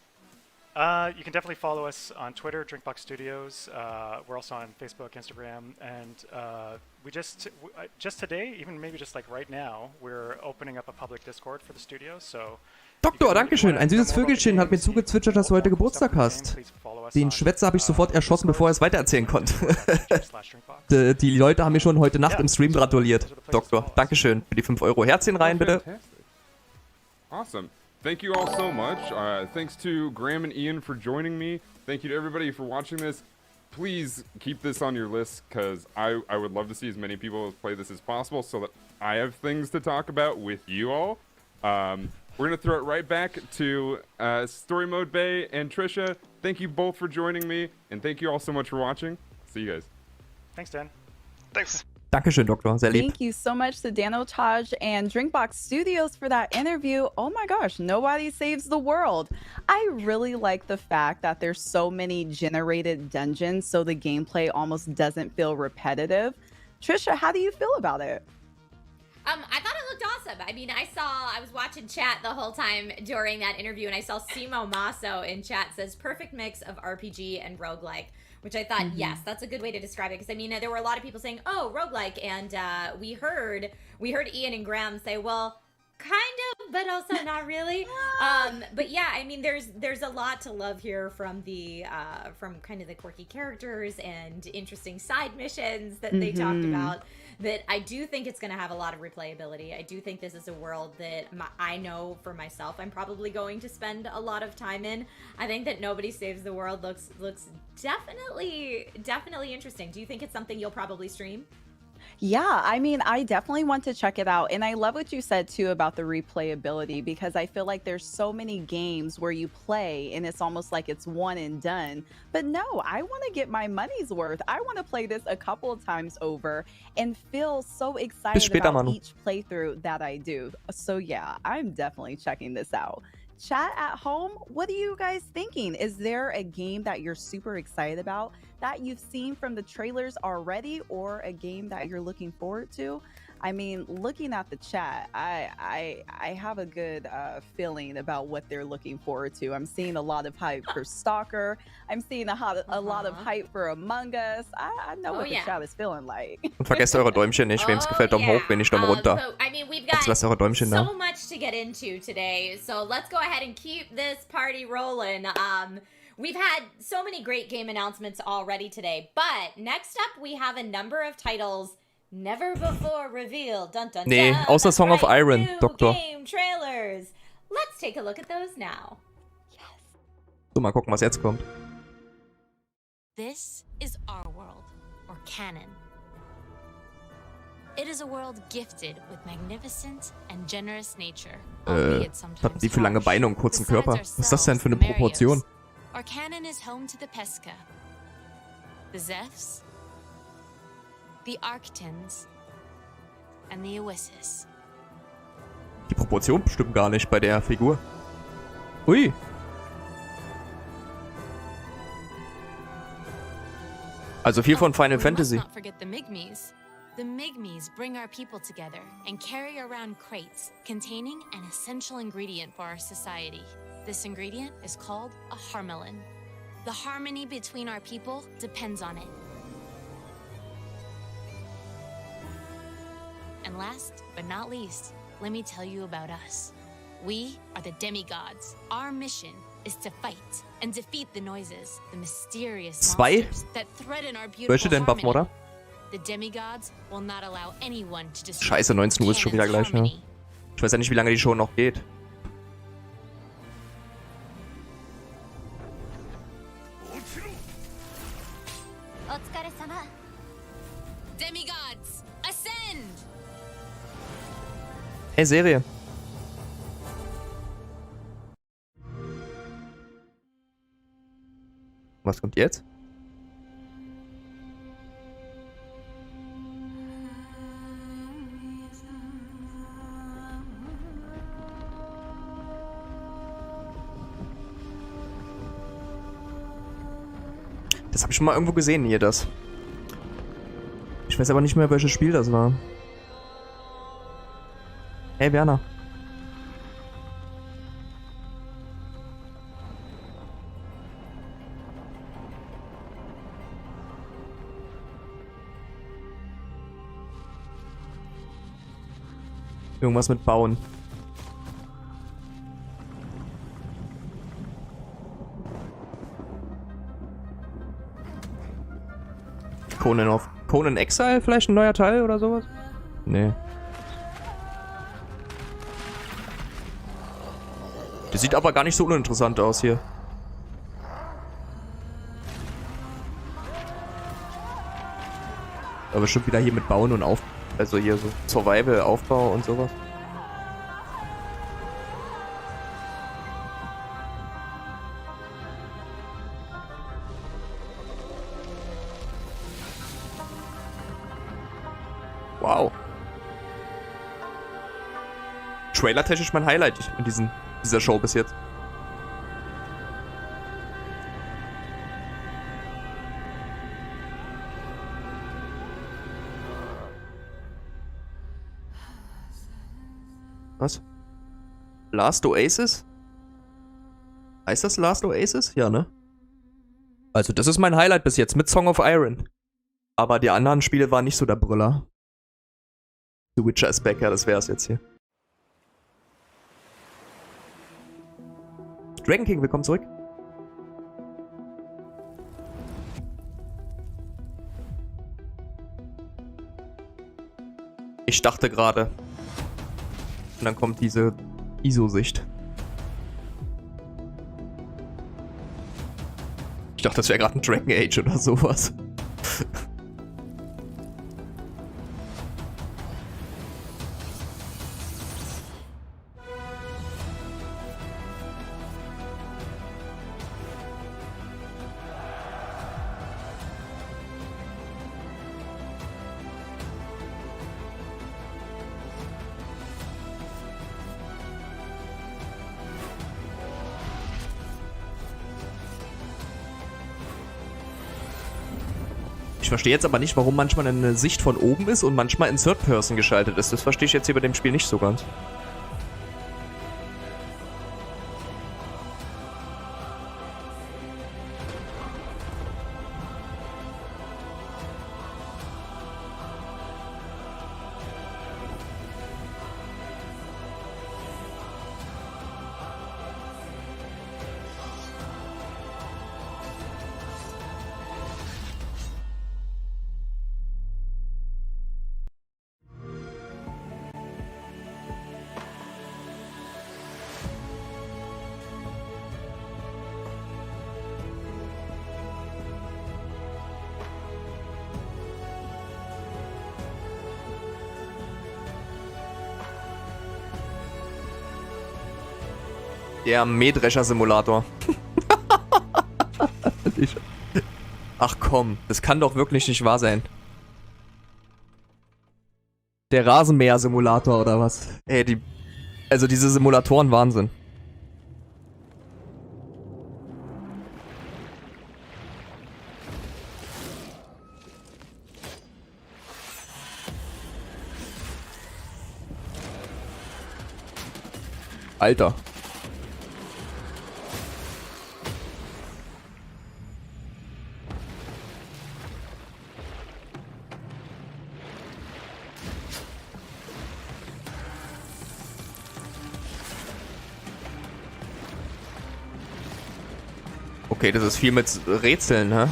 You can definitely follow us on Twitter, Drinkbox Studios. We're also on Facebook, Instagram, and we just today, even maybe just like right now, we're opening up a public Discord for the studio. So. Doktor, dankeschön. Ein süßes Vögelchen hat mir zugezwitschert, dass du heute Geburtstag hast. Den Schwätzer habe ich sofort erschossen, bevor er es weitererzählen konnte. Die Leute haben mir schon heute Nacht im Stream gratuliert. Doktor, dankeschön für die 5 Euro. Herzchen rein, bitte. Awesome. Thank you all so much. Thanks to Graham and Ian for joining me. Thank you to everybody for watching this. Please keep this on your list, because I would love to see as many people play this as possible so that I have things to talk about with you all. We're going to throw it right back to Story Mode Bay and Trisha. Thank you both for joining me, and thank you all so much for watching. See you guys. Thanks, Dan. Thanks. Dankeschön, Doktor. Sehr lieb. Thank you so much to Dano Taj and Drinkbox Studios for that interview. Oh my gosh, nobody saves the world. I really like the fact that there's so many generated dungeons, so the gameplay almost doesn't feel repetitive. Trisha, how do you feel about it? I thought it looked awesome. I mean, I was watching chat the whole time during that interview, and I saw Simo Maso in chat says perfect mix of RPG and roguelike, which I thought, yes, that's a good way to describe it. Because I mean, there were a lot of people saying, "Oh, roguelike," and we heard Ian and Graham say, "Well, kind of, but also not really." But yeah, I mean, there's a lot to love here from from kind of the quirky characters and interesting side missions that they talked about. That I do think it's going to have a lot of replayability. I do think this is a world that I know for myself I'm probably going to spend a lot of time in. I think that Nobody Saves the World looks definitely interesting. Do you think it's something you'll probably stream? Yeah, I mean, I definitely want to check it out. And I love what you said too about the replayability, because I feel like there's so many games where you play and it's almost like it's one and done. But no, I want to get my money's worth. I want to play this a couple of times over and feel so excited about each playthrough that I do. So yeah, I'm definitely checking this out. Chat at home, what are you guys thinking? Is there a game that you're super excited about that you've seen from the trailers already, or a game that you're looking forward to? I mean, looking at the chat, I have a good feeling about what they're looking forward to. I'm seeing a lot of hype for Stalker. I'm seeing a lot of hype for Among Us. I know what the chat is feeling like. Und vergesst eure Däumchen nicht. Wem es gefällt, Daumen hoch, wenn nicht Daumen runter. So, I mean, we've got lasst eure Däumchen da. So much to get into today. So let's go ahead and keep this party rolling. We've had so many great game announcements already today, but next up we have a number of titles never before revealed. Dun, dun, Nee, dun. außer Song of Iron, Doktor. Game trailers. Let's take a look at those now. So, mal gucken, was jetzt kommt. This is our world, or canon. It is a world gifted with magnificent and generous nature. Hat die für lange Beine und kurzen Körper? Was ist das denn für eine Proportion? Our canon is home to the Pesca, the Zephs, the Arctons, and the Oasis. Die Proportion bestimmt gar nicht bei der Figur. Ui. Also viel von Final Fantasy. Not forget the Migmies. The Migmies bring our people together and carry around crates containing an essential ingredient for our society: This ingredient is called a harmelin. The harmony between our people depends on it. And last but not least, let me tell you about us. We are the demigods. Our mission is to fight and defeat the noises, the mysterious monsters that threaten our beautiful Welche denn, Buffen, harmony. oder? The demigods will not allow anyone to destroy Scheiße, 19 Uhr ist schon wieder gleich, ja. Ich weiß ja nicht, wie lange die Show noch geht. Demigods, ascend! Hey, Serie. Was kommt jetzt? Das habe ich schon mal irgendwo gesehen, hier das. Ich weiß aber nicht mehr, welches Spiel das war. Hey, Werner. Irgendwas mit Bauen. Conan Exile vielleicht ein neuer Teil oder sowas? Nee. Das sieht aber gar nicht so uninteressant aus hier. Aber bestimmt wieder hier mit Bauen und Aufbau. Also hier so Survival, Aufbau und sowas. Wow. Trailer-technisch mein Highlight in dieser Show bis jetzt. Was? Last Oasis? Heißt das Last Oasis? Ja, ne? Also das ist mein Highlight bis jetzt mit Song of Iron. Aber die anderen Spiele waren nicht so der Brüller. The Witcher ist back, ja, das wär's jetzt hier. Dragon King, willkommen zurück. Ich dachte gerade. Und dann kommt diese ISO-Sicht. Ich dachte, das wäre gerade ein Dragon Age oder sowas. Ich verstehe jetzt aber nicht, warum manchmal eine Sicht von oben ist und manchmal in Third Person geschaltet ist. Das verstehe ich jetzt hier bei dem Spiel nicht so ganz. Der Mähdrescher-Simulator. Ach komm, das kann doch wirklich nicht wahr sein. Der Rasenmäher-Simulator oder was? Ey, also diese Simulatoren, Wahnsinn. Alter. Okay, das ist viel mit Rätseln, hä?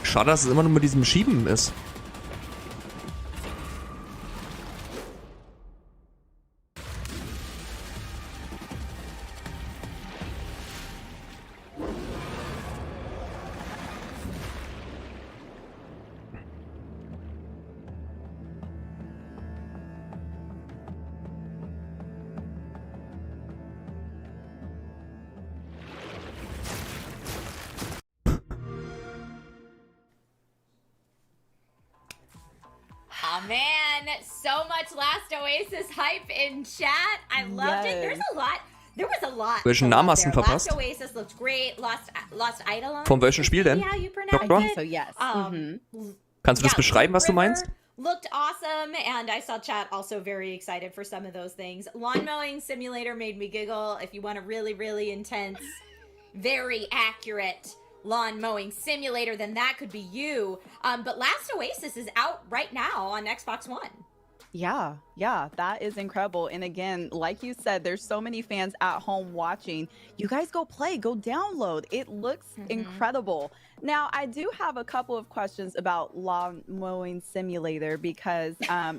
Schade, dass es immer nur mit diesem Schieben ist. Oh man, so much Last Oasis hype in chat. I loved it. There was a lot. Welchen Namen hast du denn verpasst? Last Oasis looked great. Lost Eidolon. Von welchem Spiel denn? Doktor? So yes. Kannst du das beschreiben, was du meinst? Looked awesome, and I saw chat also very excited for some of those things. Lawn mowing simulator made me giggle. If you want a really, really intense, very accurate lawn mowing simulator, then that could be you. But Last Oasis is out right now on Xbox One. Yeah, that is incredible. And again, like you said, there's so many fans at home watching. You guys go play, go download. It looks incredible. Now, I do have a couple of questions about lawn mowing simulator because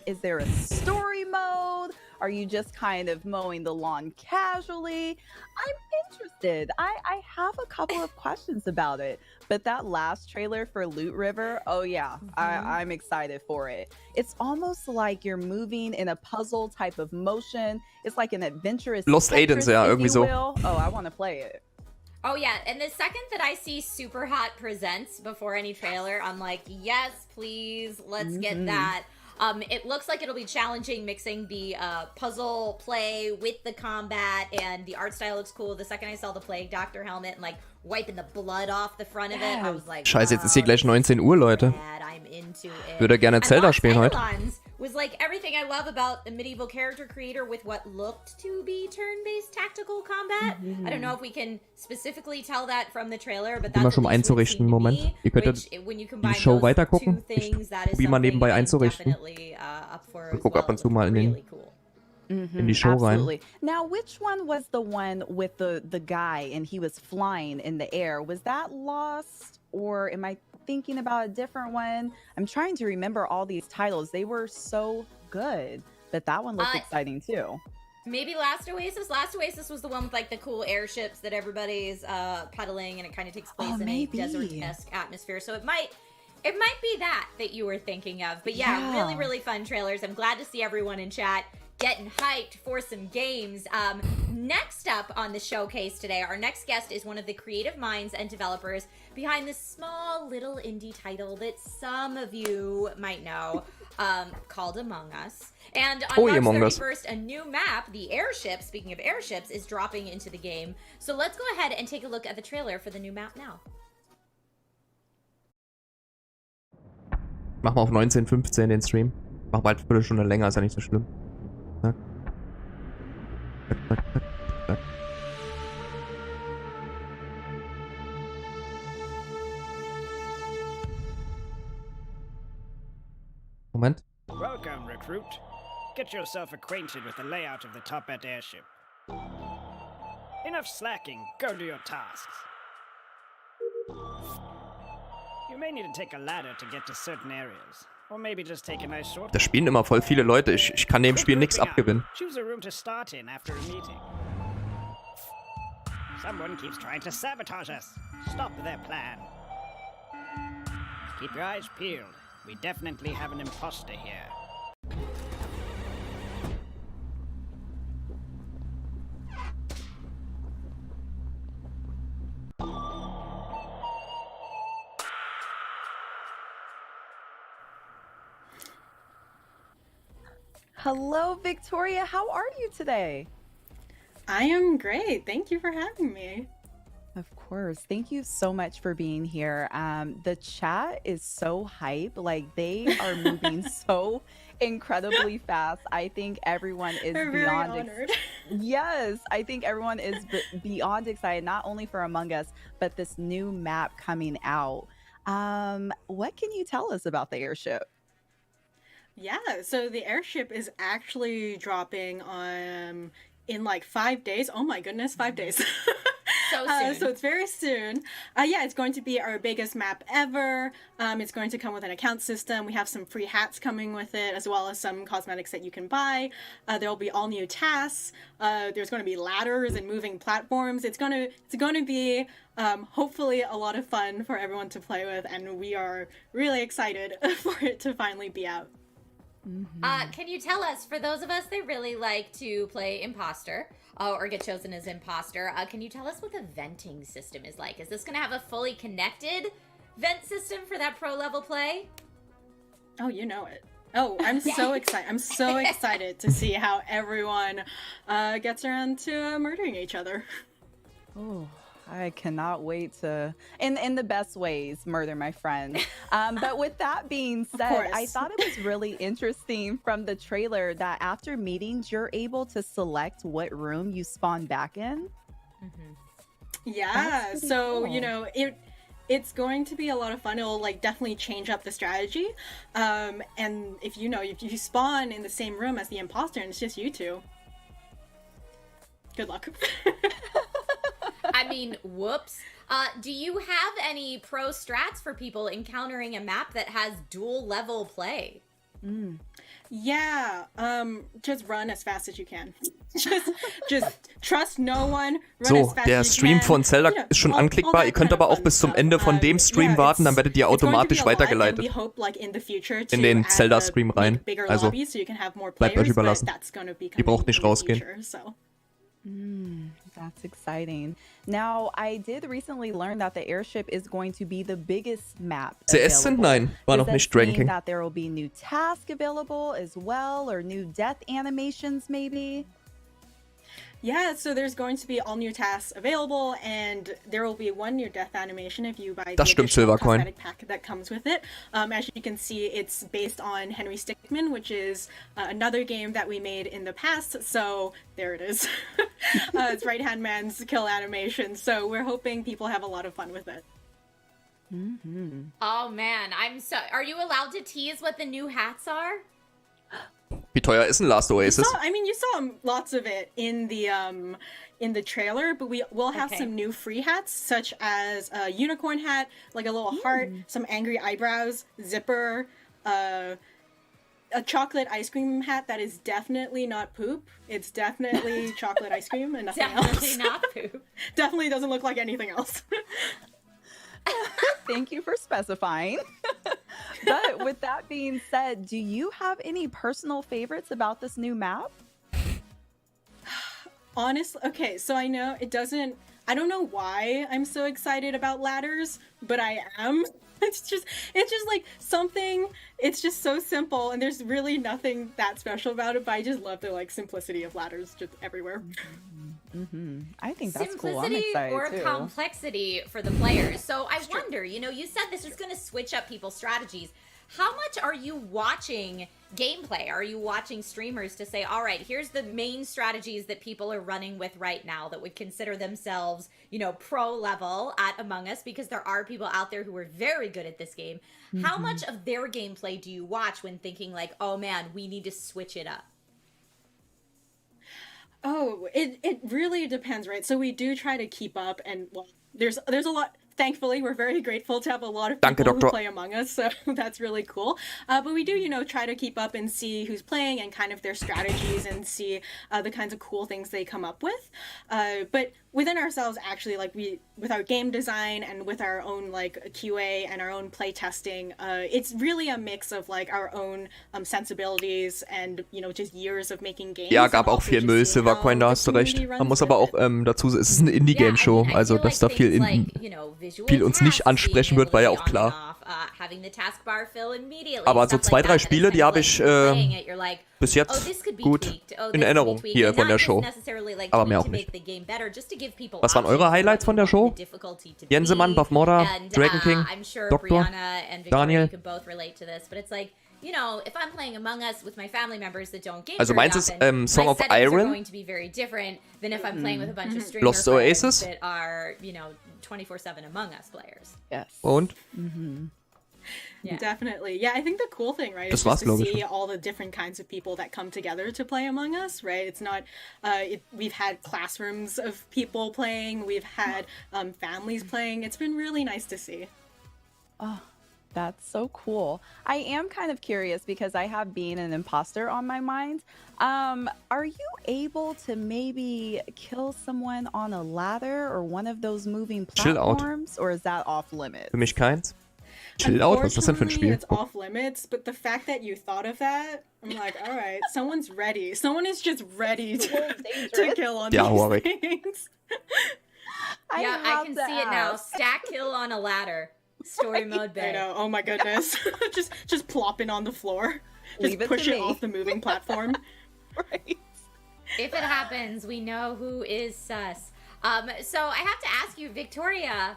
is there a story mode? Are you just kind of mowing the lawn casually? I'm interested. I have a couple of questions about it. But that last trailer for Loot River, oh yeah, I'm excited for it. It's almost like you're moving in a puzzle type of motion. It's like an adventurous Lost Aidens, ja, irgendwie so. Oh, I want to play it. Oh yeah, and the second that I see Super Hot Presents before any trailer, I'm like, yes, please, let's get that. It looks like it'll be challenging, mixing the puzzle play with the combat, and the art style looks cool. The second I saw the Plague Doctor helmet and like wiping the blood off the front of it, I was like, Scheiße, jetzt ist hier gleich 19 Uhr, Leute. I'm into it. Würde gerne Zelda spielen heute. Was like everything I love about the medieval character creator with what looked to be turn-based tactical combat. I don't know if we can specifically tell that from the trailer, but Immer schon einzurichten, Moment. Ihr könnt die Show weitergucken. Ich probiere mal nebenbei einzurichten. Ich gucke ab und zu mal in die Show rein. Now, which one was the one with the guy and he was flying in the air? Was that Lost, or am I thinking about a different one? I'm trying to remember all these titles. They were so good, but that one looked exciting too. Maybe Last Oasis. Last Oasis was the one with like the cool airships that everybody's pedaling, and it kind of takes place in a desert-esque atmosphere. So it might be that you were thinking of. But yeah, really, really fun trailers. I'm glad to see everyone in chat getting hyped for some games. Next up on the showcase today, our next guest is one of the creative minds and developers behind this small little indie title that some of you might know, called Among Us. And on March 31st, a new map, the airship, speaking of airships, is dropping into the game. So let's go ahead and take a look at the trailer for the new map now. Machen wir auf 19:15 den Stream. Machen wir halt eine Viertelstunde länger, ist ja nicht so schlimm. Zack. Zack, zack, zack, zack. Moment. Welcome, recruit. Get yourself acquainted with the layout of the top-hat airship. Enough slacking. Go to your tasks. You may need to take a ladder to get to certain areas. Or maybe just take a nice short. Da spielen immer voll viele Leute. Ich kann dem Spiel nichts abgewinnen. Choose a room to start in after a meeting. Someone keeps trying to sabotage us. Stop their plan. Keep your eyes peeled. We definitely have an imposter here. Hello, Victoria. How are you today? I am great. Thank you for having me. Of course. Thank you so much for being here. The chat is so hype. Like, they are moving so incredibly fast. I think everyone is We're very beyond honored. Yes, I think everyone is beyond excited, not only for Among Us, but this new map coming out. What can you tell us about the airship? Yeah, so the airship is actually dropping in like 5 days. Oh my goodness, 5 days. So soon. So it's very soon. Yeah, it's going to be our biggest map ever. It's going to come with an account system. We have some free hats coming with it, as well as some cosmetics that you can buy. There will be all new tasks. There's going to be ladders and moving platforms. It's going to be hopefully a lot of fun for everyone to play with, and we are really excited for it to finally be out. Can you tell us, for those of us that really like to play imposter or get chosen as imposter, can you tell us what the venting system is like? Is this going to have a fully connected vent system for that pro level play? Oh, you know it. Oh, I'm so excited. I'm so excited to see how everyone gets around to murdering each other. Oh, I cannot wait to, in the best ways, murder my friend. But with that being said, I thought it was really interesting from the trailer that after meetings, you're able to select what room you spawn back in. Yeah, so cool. you know, it's going to be a lot of fun. It'll like definitely change up the strategy. And if you spawn in the same room as the imposter and it's just you two, good luck. I mean, whoops. Do you have any pro strats for people encountering a map that has dual level play? Yeah, just run as fast as you can. Just trust no one. Run So, as fast der as you Stream can. von Zelda You know, ist schon all anklickbar. that Ihr könnt kind of aber auch fun bis zum stuff. Ende von dem Stream Yeah, warten, dann werdet ihr it's going to be automatisch a lot, and weitergeleitet we hope, like, in the future to in den add Zelda-Stream rein. bigger Also, lobbies so you can have more bleibt euch players, but überlassen. that's going to be Ihr braucht nicht rausgehen. future, so. That's exciting. Now, I did recently learn that the airship is going to be the biggest map CS sind? available. Nein, war Does noch nicht that mean Ranking. that there will be new tasks available as well, or new death animations maybe? Yeah, so there's going to be all new tasks available, and there will be one near death animation if you buy the Das stimmt, additional Silvercoin. cosmetic pack that comes with it. As you can see, it's based on Henry Stickmin, which is another game that we made in the past, so there it is. It's Right Hand Man's kill animation, so we're hoping people have a lot of fun with it. Oh man, are you allowed to tease what the new hats are? Wie teuer ist ein Last Oasis? You saw lots of it in the trailer, but we will have some new free hats, such as a unicorn hat, like a little heart, some angry eyebrows, zipper, a chocolate ice cream hat that is definitely not poop. It's definitely chocolate ice cream and nothing else. Definitely not poop. Definitely doesn't look like anything else. Thank you for specifying. But with that being said, do you have any personal favorites about this new map? Honestly, okay, so I know I don't know why I'm so excited about ladders, but I am. It's just like something, it's just so simple, and there's really nothing that special about it, but I just love the like simplicity of ladders just everywhere. I think that's cool. I'm Simplicity excited or too. complexity for the players. So I wonder, you said this is going to switch up people's strategies. How much are you watching gameplay? Are you watching streamers to say, all right, here's the main strategies that people are running with right now that would consider themselves, pro level at Among Us, because there are people out there who are very good at this game. How much of their gameplay do you watch when thinking like, oh man, we need to switch it up? Oh, it really depends, right? So we do try to keep up, and well, there's a lot. Thankfully, we're very grateful to have a lot of people who play Among Us, so that's really cool. But we do, try to keep up and see who's playing and kind of their strategies and see the kinds of cool things they come up with. But within ourselves, actually, like with our game design and with our own like QA and our own play testing, it's really a mix of like our own sensibilities and just years of making games. Ja, gab auch viel Müll, Silvercoin, da hast du recht. Man muss aber auch dazu sagen, es ist eine Indie-Game-Show, also dass da viel uns nicht ansprechen wird, war ja auch klar. having the taskbar fill immediately. Aber so 2-3 Spiele, die habe ich bis jetzt gut in Erinnerung hier von der Show. Aber mehr auch nicht. Was waren eure Highlights von der Show? Jensemann, Buff Morda, Dragon King, Doktor, Daniel? You know, if I'm playing Among Us with my family members that don't game also meins ist Song of Iron, going to be very different than if I'm playing with a bunch of streamer Lost Oasis that are, you know, 24/7 Among Us players. Yes. Und? Yeah. Definitely. Yeah, I think the cool thing, right, is just to see all the different kinds of people that come together to play Among Us, right? It's not, we've had classrooms of people playing, we've had families playing. It's been really nice to see. Oh. That's so cool. I am kind of curious because I have being an imposter on my mind. Are you able to maybe kill someone on a ladder or one of those moving platforms? Or is that off limits? Für mich keins. Chill out, was ist das denn für ein Spiel? It's off limits, but the fact that you thought of that, I'm like, all right, someone's ready. Someone is just ready to kill on these things. I can see it now. Stack kill on a ladder. Story mode bed. I know. Oh my goodness. just plopping on the floor. Just push it off the moving platform. Right. If it happens, we know who is sus. So I have to ask you, Victoria,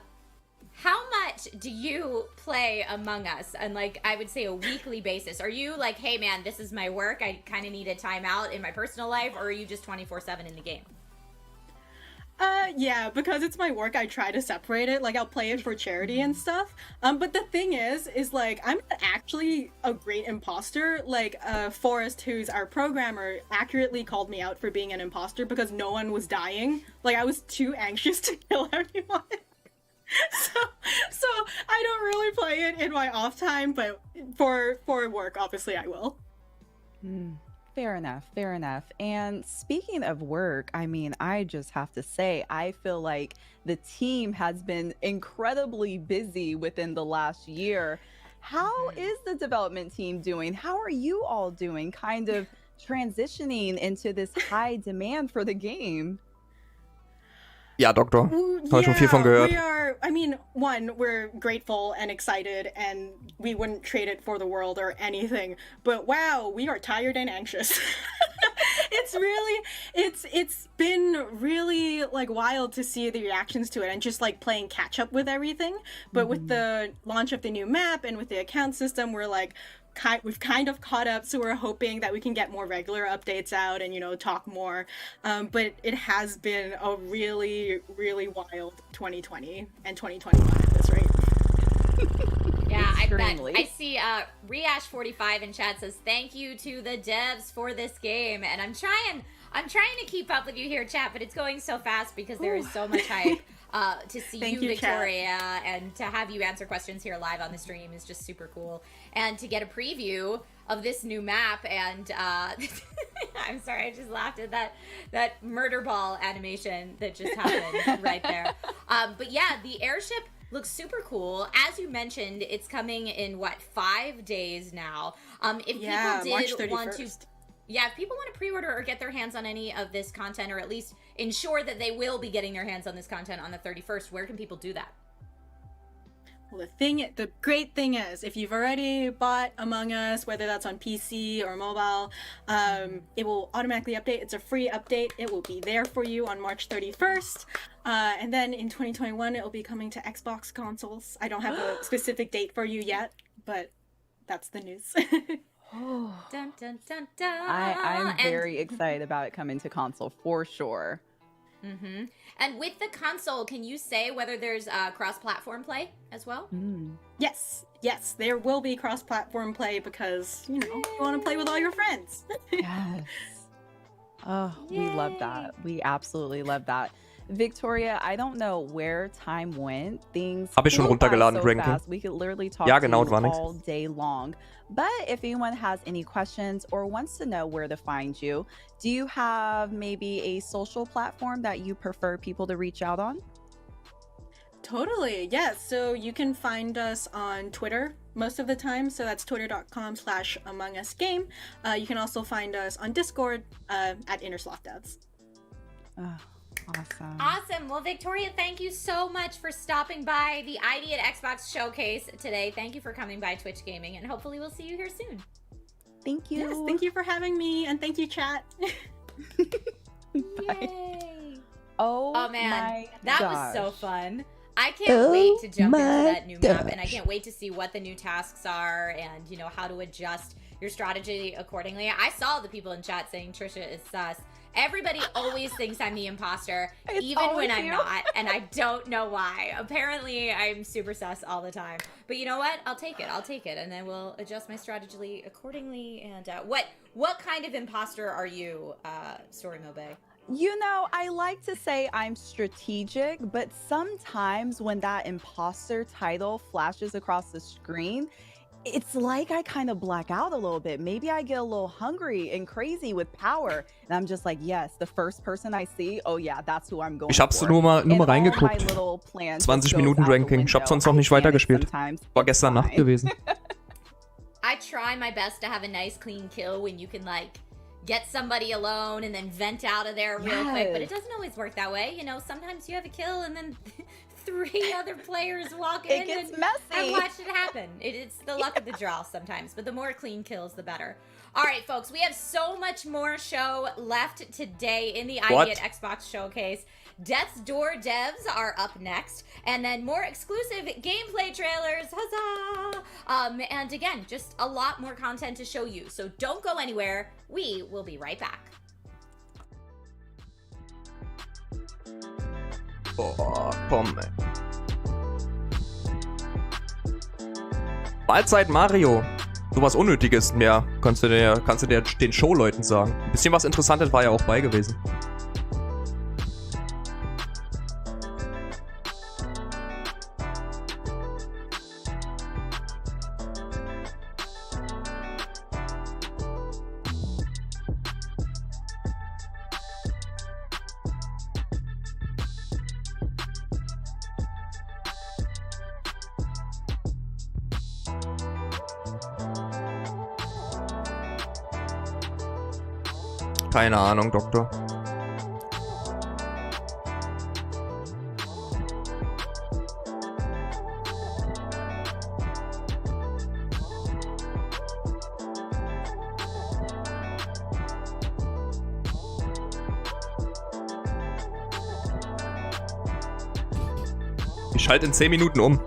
how much do you play Among Us on, like, I would say a weekly basis? Are you like, hey man, this is my work, I kind of need a timeout in my personal life, or are you just 24/7 in the game? Yeah, because it's my work, I try to separate it. Like, I'll play it for charity and stuff. But the thing is like, I'm not actually a great imposter. Like, Forrest, who's our programmer, accurately called me out for being an imposter because no one was dying. Like, I was too anxious to kill everyone. So I don't really play it in my off time, but for work, obviously I will. Fair enough. And speaking of work, I mean, I just have to say, I feel like the team has been incredibly busy within the last year. How is the development team doing? How are you all doing, kind of transitioning into this high demand for the game? Ja, Doktor. Habe ich schon viel von gehört. We're grateful and excited, and we wouldn't trade it for the world or anything. But wow, we are tired and anxious. It's been really like wild to see the reactions to it and just like playing catch up with everything. But with the launch of the new map and with the account system, we've kind of caught up, so we're hoping that we can get more regular updates out and, you know, talk more. But it has been a really, really wild 2020 and 2021 at this rate. Yeah, I bet. I see Reash45 in chat says, thank you to the devs for this game. And I'm trying to keep up with you here, chat, but it's going so fast because there is so much hype. To see you, Victoria, and to have you answer questions here live on the stream is just super cool. And to get a preview of this new map, and I'm sorry, I just laughed at that murder ball animation that just happened right there. But yeah, the airship looks super cool. As you mentioned, it's coming in 5 days now. If people want to pre-order or get their hands on any of this content, or at least ensure that they will be getting their hands on this content on the 31st, where can people do that? Well, the great thing is, if you've already bought Among Us, whether that's on PC or mobile, it will automatically update. It's a free update. It will be there for you on March 31st. And then in 2021, it will be coming to Xbox consoles. I don't have a specific date for you yet, but that's the news. Dun, dun, dun, dun. I'm very excited about it coming to console for sure. Mm-hmm. And with the console, can you say whether there's cross-platform play as well? Yes, there will be cross-platform play because, you know, you want to play with all your friends. Yes. Oh, Yay. We love that. We absolutely love that. Victoria, I don't know where time went. Things Hab ich schon runtergeladen, so fast. We could literally talk to you all day long. But if anyone has any questions or wants to know where to find you, do you have maybe a social platform that you prefer people to reach out on? Totally, yes. So you can find us on Twitter most of the time. So that's twitter.com/AmongUsGame. You can also find us on Discord at InnerSlothDevs. Awesome. Well, Victoria, thank you so much for stopping by the ID at Xbox Showcase today. Thank you for coming by Twitch Gaming, and hopefully we'll see you here soon. Thank you. Yes, thank you for having me, and thank you, chat. Yay! Oh man, my that was gosh. so fun. I can't wait to jump into that new map, and I can't wait to see what the new tasks are and, you know, how to adjust your strategy accordingly. I saw the people in chat saying Trisha is sus. Everybody always thinks I'm the imposter, even when I'm not, and I don't know why. Apparently, I'm super sus all the time. But you know what? I'll take it, and then we'll adjust my strategy accordingly. And what kind of imposter are you, Story Mobe? You know, I like to say I'm strategic, but sometimes when that imposter title flashes across the screen, it's like I kind of black out a little bit. Maybe I get a little hungry and crazy with power. And I'm just like, yes, the first person I see, oh yeah, that's who I'm going Ich hab's for. nur mal And all my reingeguckt. little plans 20 just goes Minuten out the Ranking. Ich hab window. sonst noch nicht I panic weitergespielt. sometimes. War gestern Nacht gewesen. I try my best to have a nice clean kill when you can like get somebody alone and then vent out of there real quick, but it doesn't always work that way. You know, sometimes you have a kill and then 3 other players walk in. It gets and messy. I've watched it happen. It's the luck of the draw sometimes, but the more clean kills, the better. All right, folks, we have so much more show left today in the ID at Xbox Showcase. Death's Door devs are up next, and then more exclusive gameplay trailers, huzzah! And again, just a lot more content to show you, so don't go anywhere. We will be right back. Boah, komm, ey. Mahlzeit Mario. Sowas Unnötiges mehr kannst du den Showleuten sagen. Ein bisschen was Interessantes war ja auch bei gewesen. Keine Ahnung, Doktor. Ich schalte in 10 Minuten um.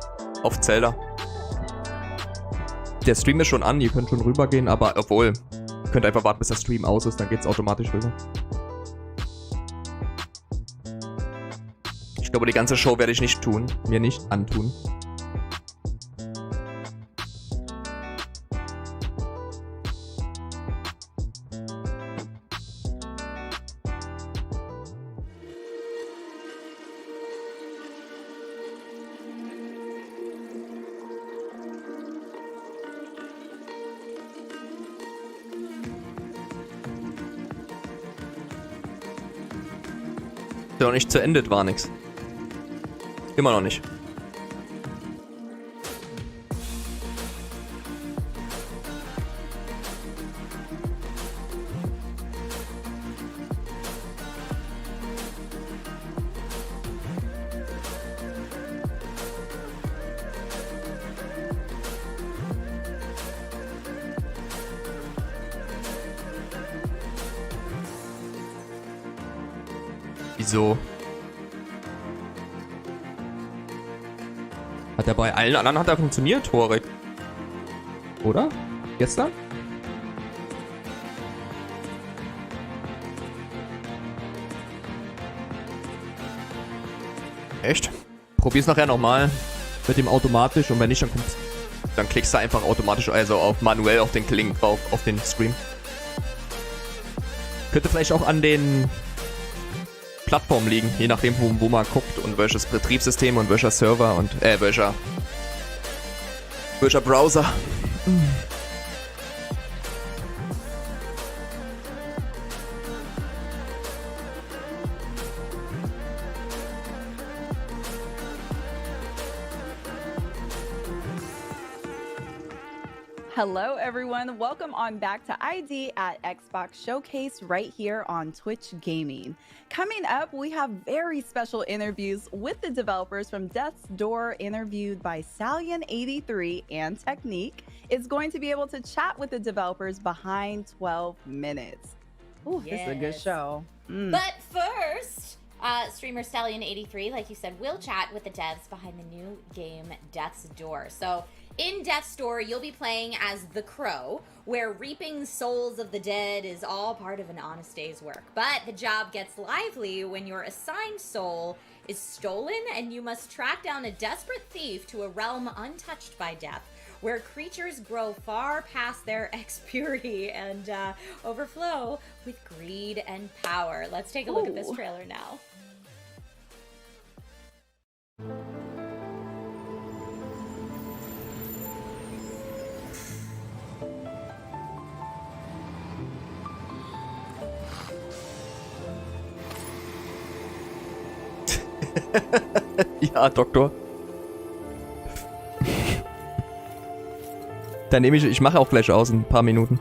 Auf Zelda. Der Stream ist schon an, ihr könnt schon rübergehen, aber obwohl... Ihr könnt einfach warten, bis der Stream aus ist, dann geht's automatisch rüber. Ich glaube, die ganze Show werde ich nicht tun. Mir nicht antun. Noch nicht zu Ende, war nix. Immer noch nicht. Wieso? Hat er bei allen anderen funktioniert, Torek? Oder? Gestern? Echt? Probier's nachher nochmal. Mit dem automatisch und wenn nicht, dann klickst du einfach automatisch, also auf manuell auf den Link drauf, auf den Stream. Könnte vielleicht auch an den Plattformen liegen, je nachdem, wo man guckt und welches Betriebssystem und welcher Server und welcher Browser. Hello, everyone. Welcome on back to ID at Xbox Showcase right here on Twitch Gaming. Coming up, we have very special interviews with the developers from Death's Door, interviewed by Stallion83 and Technique is going to be able to chat with the developers behind 12 minutes. Ooh, this is a good show. But first, streamer Stallion83, like you said, will chat with the devs behind the new game Death's Door. So in Death's Door, you'll be playing as the Crow, where reaping souls of the dead is all part of an honest day's work. But the job gets lively when your assigned soul is stolen and you must track down a desperate thief to a realm untouched by death, where creatures grow far past their ex-purity and overflow with greed and power. Let's take a look at this trailer now. Ja, Doktor. Dann nehme ich mache auch gleich aus in ein paar Minuten.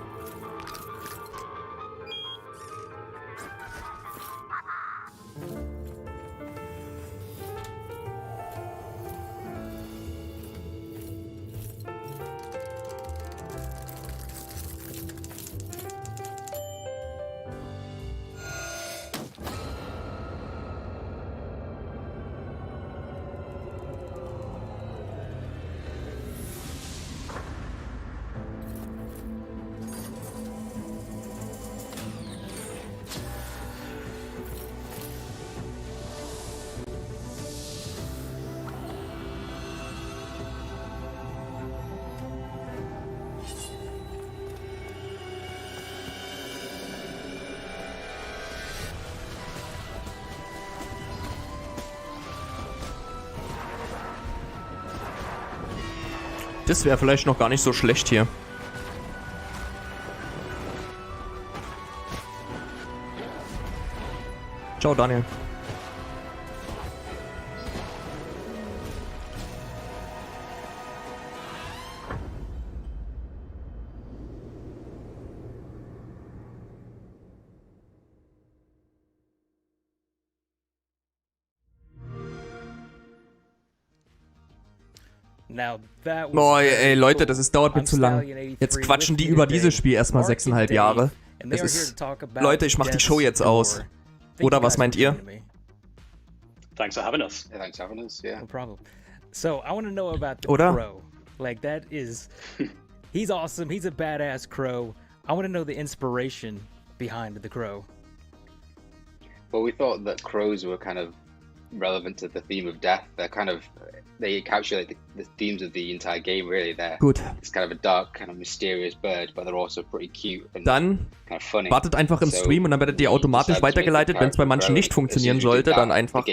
Das wäre vielleicht noch gar nicht so schlecht hier. Ciao, Daniel. Boah, ey, Leute, das dauert mir zu lang. Jetzt quatschen die über dieses Spiel erstmal 6,5 Jahre. Das ist... Leute, ich mach die Show jetzt aus. Oder was meint ihr? Thanks for having us. Yeah, thanks for having us, yeah. No problem. So, I want to know about the Oder? crow. Like, that is... He's awesome. He's a badass crow. I want to know the inspiration behind the crow. Well, we thought that crows were kind of relevant to the theme of death. They're kind of... They encapsulate the themes of the entire game, really. It's kind of a dark, kind of mysterious bird, but they're also pretty cute and dann kind of funny. Wartet einfach im Stream und dann werdet ihr automatisch weitergeleitet. Wenn es bei manchen nicht funktionieren sollte, dann einfach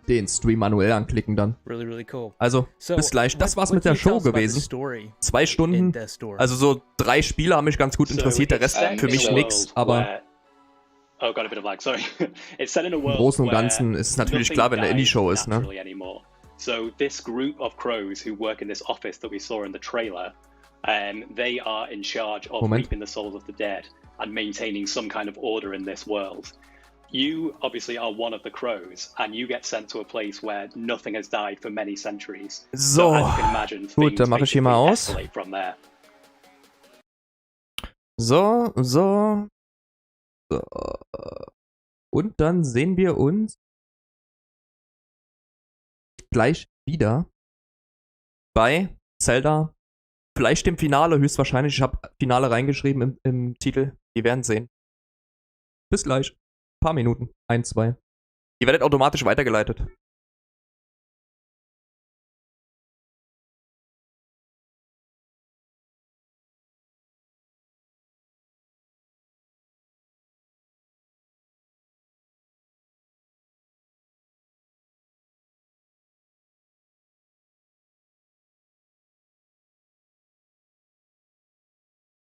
den Stream manuell anklicken dann. Really cool. Also, bis gleich. Das war's mit der Show gewesen. 2 Stunden. Also so 3 Spiele haben mich ganz gut interessiert, der Rest für mich nix, aber... Oh, got a bit of lag, sorry. It's set in a world im Großen und Ganzen ist es natürlich klar, wenn eine Indie-Show ist, ne? So this group of crows who work in this office that we saw in the trailer, they are in charge of reaping the souls of the dead and maintaining some kind of order in this world. You obviously are one of the crows, and you get sent to a place where nothing has died for many centuries. So, as you can imagine, gut, dann mache ich hier mal aus. So. Und dann sehen wir uns gleich wieder bei Zelda. Vielleicht im Finale, höchstwahrscheinlich. Ich habe Finale reingeschrieben im Titel. Wir werden sehen. Bis gleich. Ein paar Minuten. 1, 2. Ihr werdet automatisch weitergeleitet.